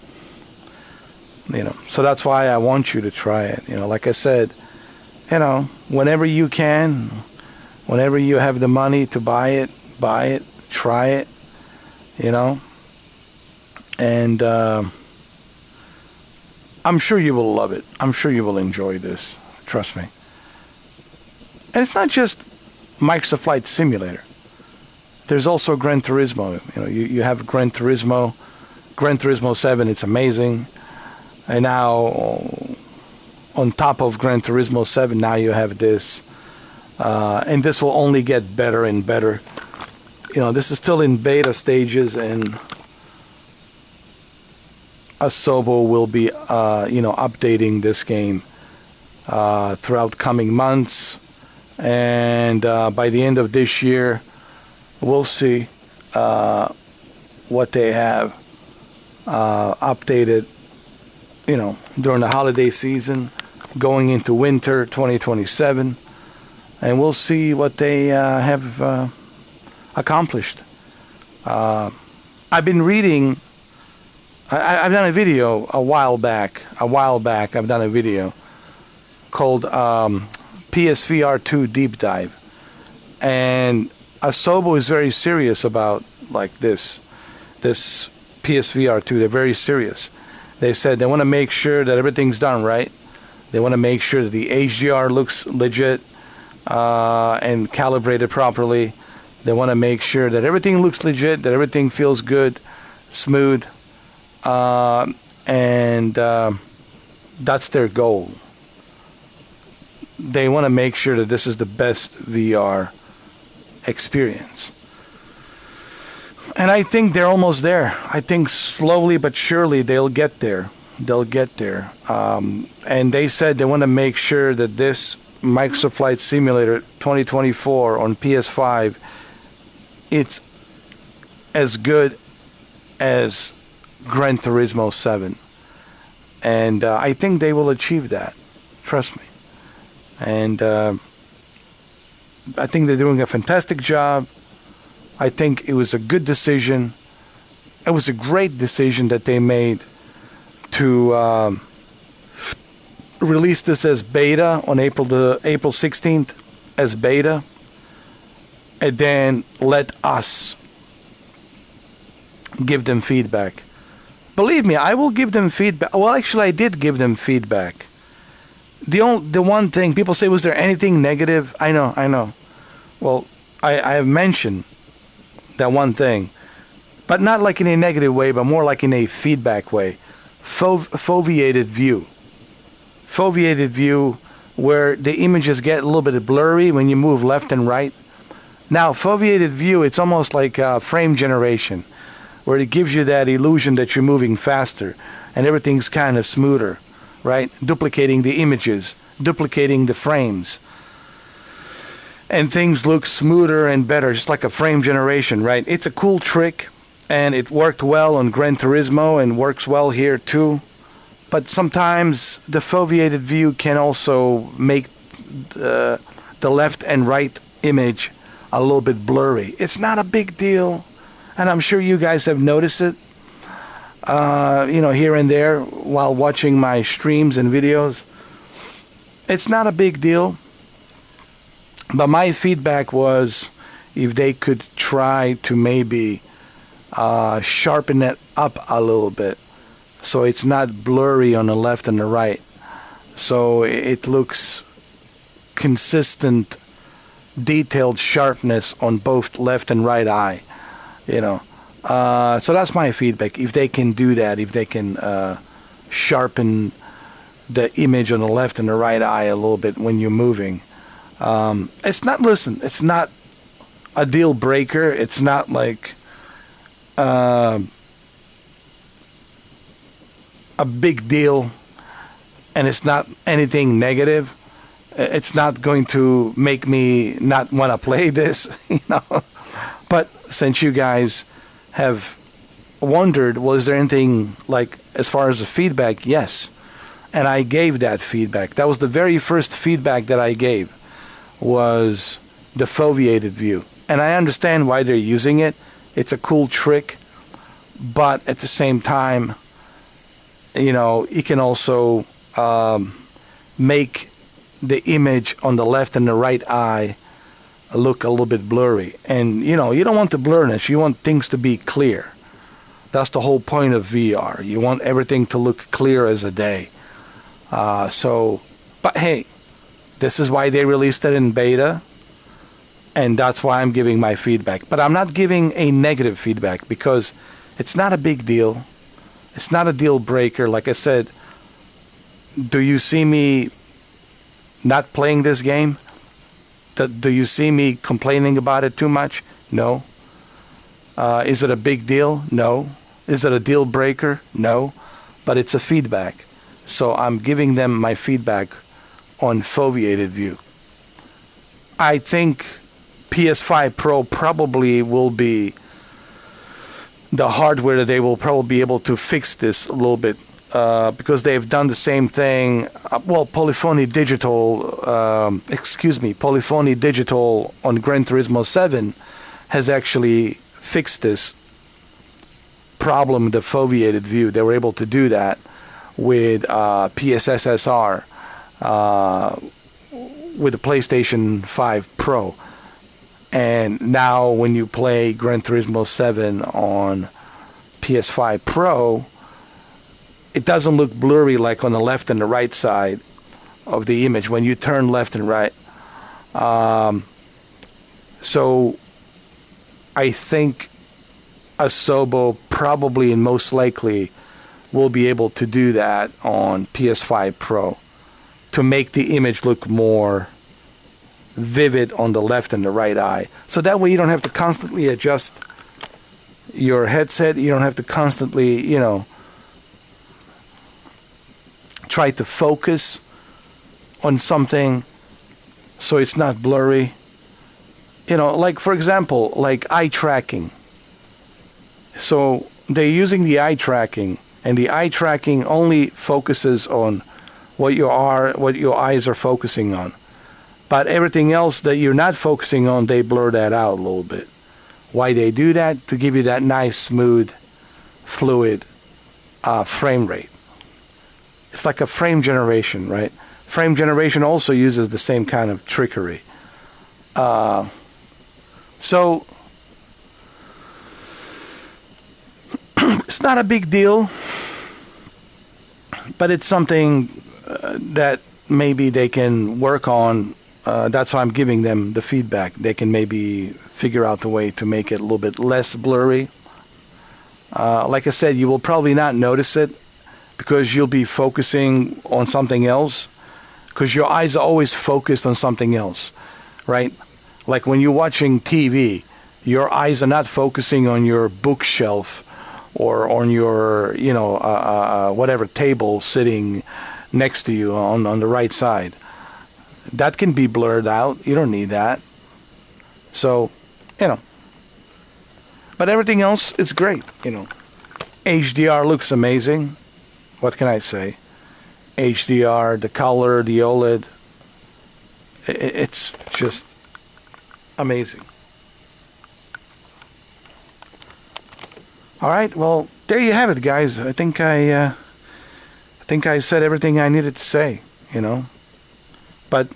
You know, so that's why I want you to try it. You know, like I said, you know, whenever you can, whenever you have the money to buy it, try it, you know. And I'm sure you will love it. I'm sure you will enjoy this. Trust me. And it's not just Microsoft Flight Simulator. There's also Gran Turismo. You know, you have Gran Turismo 7. It's amazing. And now, on top of Gran Turismo 7, now you have this. And this will only get better and better. You know, this is still in beta stages, and Asobo will be, you know, updating this game throughout coming months. And by the end of this year, we'll see what they have updated, you know, during the holiday season, going into winter 2027, and we'll see what they have accomplished. I've been reading. I've done a video a while back. I've done a video called PSVR 2 Deep Dive, and Asobo is very serious about like this PSVR 2. They're very serious. They said they want to make sure that everything's done right. They want to make sure that the HDR looks legit and calibrated properly. They want to make sure that everything looks legit, that everything feels good, smooth, and that's their goal. They want to make sure that this is the best VR experience. And I think they're almost there. I think slowly but surely they'll get there. And they said they want to make sure that this Microsoft Flight Simulator 2024 on PS5, it's as good as Gran Turismo 7. And I think they will achieve that. Trust me. And I think they're doing a fantastic job. I think it was a good decision. It was a great decision that they made to release this as beta on April 16th as beta, and then let us give them feedback. Believe me, I will give them feedback. Well, actually, I did give them feedback. The one thing people say, was there anything negative? I know. Well, I have mentioned that one thing, but not like in a negative way, but more like in a feedback way. Foveated view. Foveated view, where the images get a little bit blurry when you move left and right. Now, foveated view, it's almost like frame generation, where it gives you that illusion that you're moving faster and everything's kind of smoother, right? Duplicating the images, duplicating the frames. And things look smoother and better, just like a frame generation, right? It's a cool trick, and it worked well on Gran Turismo and works well here too. But sometimes the foveated view can also make the left and right image a little bit blurry. It's not a big deal, and I'm sure you guys have noticed it, here and there while watching my streams and videos. It's not a big deal. But my feedback was, if they could try to maybe sharpen it up a little bit, so it's not blurry on the left and the right, so it looks consistent, detailed sharpness on both left and right eye, so that's my feedback. If they can do that, if they can sharpen the image on the left and the right eye a little bit when you're moving. It's not a deal breaker. It's not like a big deal, and it's not anything negative. It's not going to make me not want to play this, But since you guys have wondered, was there anything like as far as the feedback? Yes, and I gave that feedback. That was the very first feedback that I gave, was the foveated view. And I understand why they're using it. It's a cool trick, but at the same time, it can also make the image on the left and the right eye look a little bit blurry. And you don't want the blurriness. You want things to be clear. That's the whole point of VR. You want everything to look clear as a day. But hey, this is why they released it in beta, and that's why I'm giving my feedback. But I'm not giving a negative feedback, because it's not a big deal. It's not a deal breaker. Like I said, do you see me not playing this game? Do you see me complaining about it too much? No. Is it a big deal? No. Is it a deal breaker? No. But it's a feedback. So I'm giving them my feedback on foveated view. I think PS5 Pro probably will be the hardware that they will probably be able to fix this a little bit, because they've done the same thing. Polyphony Digital on Gran Turismo 7 has actually fixed this problem, the foveated view. They were able to do that with PSSSR, with the PlayStation 5 Pro. And now when you play Gran Turismo 7 on PS5 Pro, it doesn't look blurry like on the left and the right side of the image when you turn left and right. So I think Asobo probably and most likely will be able to do that on PS5 Pro to make the image look more vivid on the left and the right eye. So that way you don't have to constantly adjust your headset. You don't have to constantly, try to focus on something so it's not blurry. Like for example, like eye tracking. So they're using the eye tracking and the eye tracking only focuses on what your eyes are focusing on. But everything else that you're not focusing on, they blur that out a little bit. Why they do that? To give you that nice, smooth, fluid frame rate. It's like a frame generation, right? Frame generation also uses the same kind of trickery. So it's not a big deal, but it's something that maybe they can work on. That's why I'm giving them the feedback. They can maybe figure out the way to make it a little bit less blurry. Like I said, you will probably not notice it because you'll be focusing on something else, because your eyes are always focused on something else, right? Like when you're watching TV, your eyes are not focusing on your bookshelf or on your, whatever table sitting next to you on the right side. That can be blurred out. You don't need that. So, but everything else is great, HDR looks amazing. What can I say? HDR, the color, the OLED, it's just amazing. All right, well, there you have it, guys. I think I said everything I needed to say, But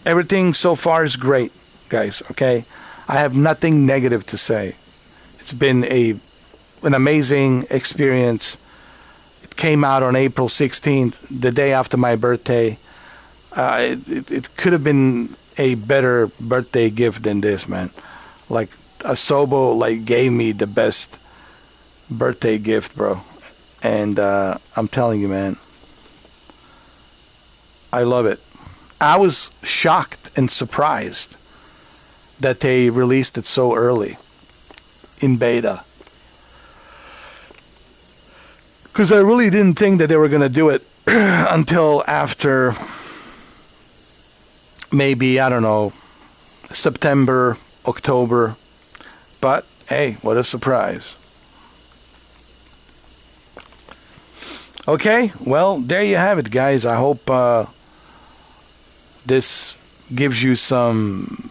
everything so far is great, guys, okay? I have nothing negative to say. It's been an amazing experience. It came out on April 16th, the day after my birthday. It could have been a better birthday gift than this, man. Like, Asobo, gave me the best birthday gift, bro. And I'm telling you, man, I love it. I was shocked and surprised that they released it so early in beta, because I really didn't think that they were going to do it until after maybe, I don't know, September, October. But hey, what a surprise. Okay, well, there you have it, guys. I hope this gives you some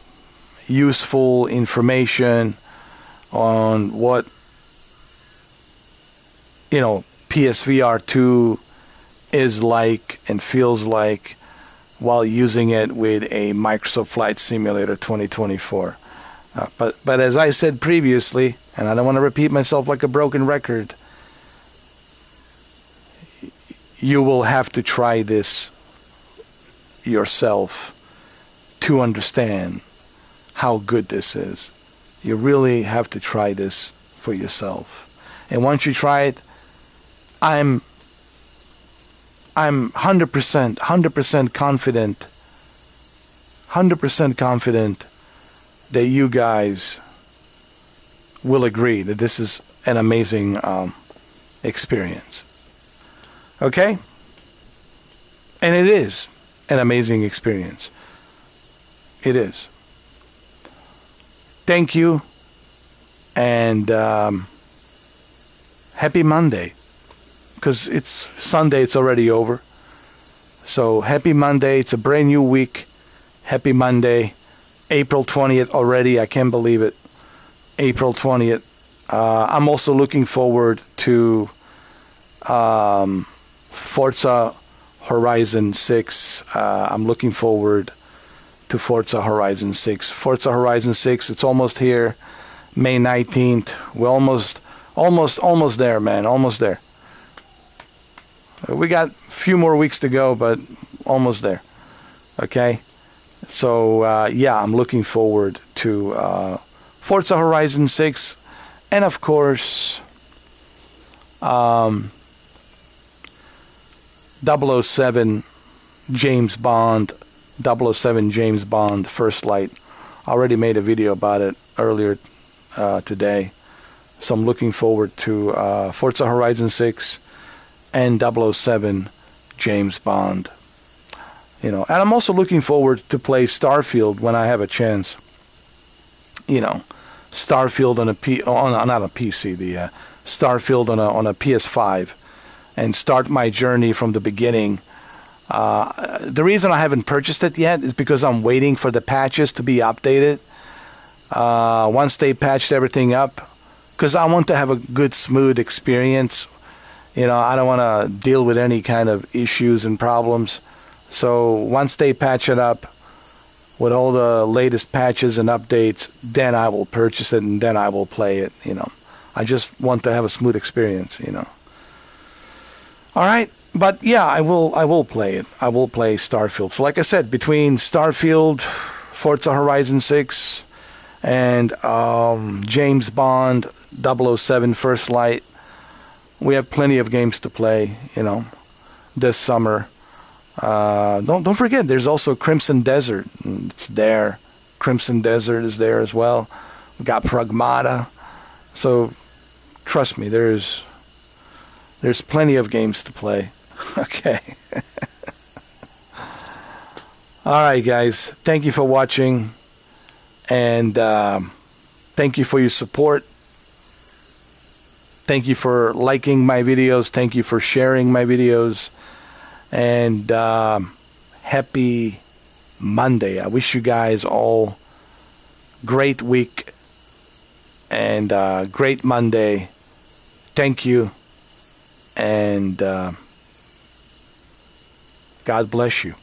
useful information on what, PSVR 2 is like and feels like while using it with a Microsoft Flight Simulator 2024. But as I said previously, and I don't want to repeat myself like a broken record, you will have to try this yourself to understand how good this is. You really have to try this for yourself. And once you try it, I'm 100% confident, 100% confident that you guys will agree that this is an amazing experience. Okay? And it is an amazing experience. It is. Thank you, and happy Monday, because it's Sunday, it's already over. So happy Monday, it's a brand new week. Happy Monday, April 20th already, I can't believe it. April 20th. I'm also looking forward to Forza Horizon 6. I'm looking forward to Forza Horizon 6. Forza Horizon 6, it's almost here. May 19th. We're almost there, man. Almost there. We got a few more weeks to go, but almost there. Okay? So, yeah, I'm looking forward to Forza Horizon 6. And, of course, 007 James Bond. 007 James Bond First Light. I already made a video about it earlier today. So I'm looking forward to Forza Horizon 6 and 007 James Bond. And I'm also looking forward to play Starfield when I have a chance. Starfield on not a PC, the Starfield on a PS5. and start my journey from the beginning. The reason I haven't purchased it yet is because I'm waiting for the patches to be updated. Once they patched everything up, because I want to have a good, smooth experience. You know, I don't want to deal with any kind of issues and problems. So once they patch it up with all the latest patches and updates, then I will purchase it and then I will play it, you know. I just want to have a smooth experience, you know. All right, but yeah, I will play it. I will play Starfield. So like I said, between Starfield, Forza Horizon 6, and James Bond 007 First Light, we have plenty of games to play, you know, this summer. Don't forget, there's also Crimson Desert. It's there. Crimson Desert is there as well. We got Pragmata. So trust me, there's plenty of games to play. Okay. All right, guys. Thank you for watching, and thank you for your support. Thank you for liking my videos. Thank you for sharing my videos. And happy Monday. I wish you guys all great week and great Monday. Thank you. And God bless you.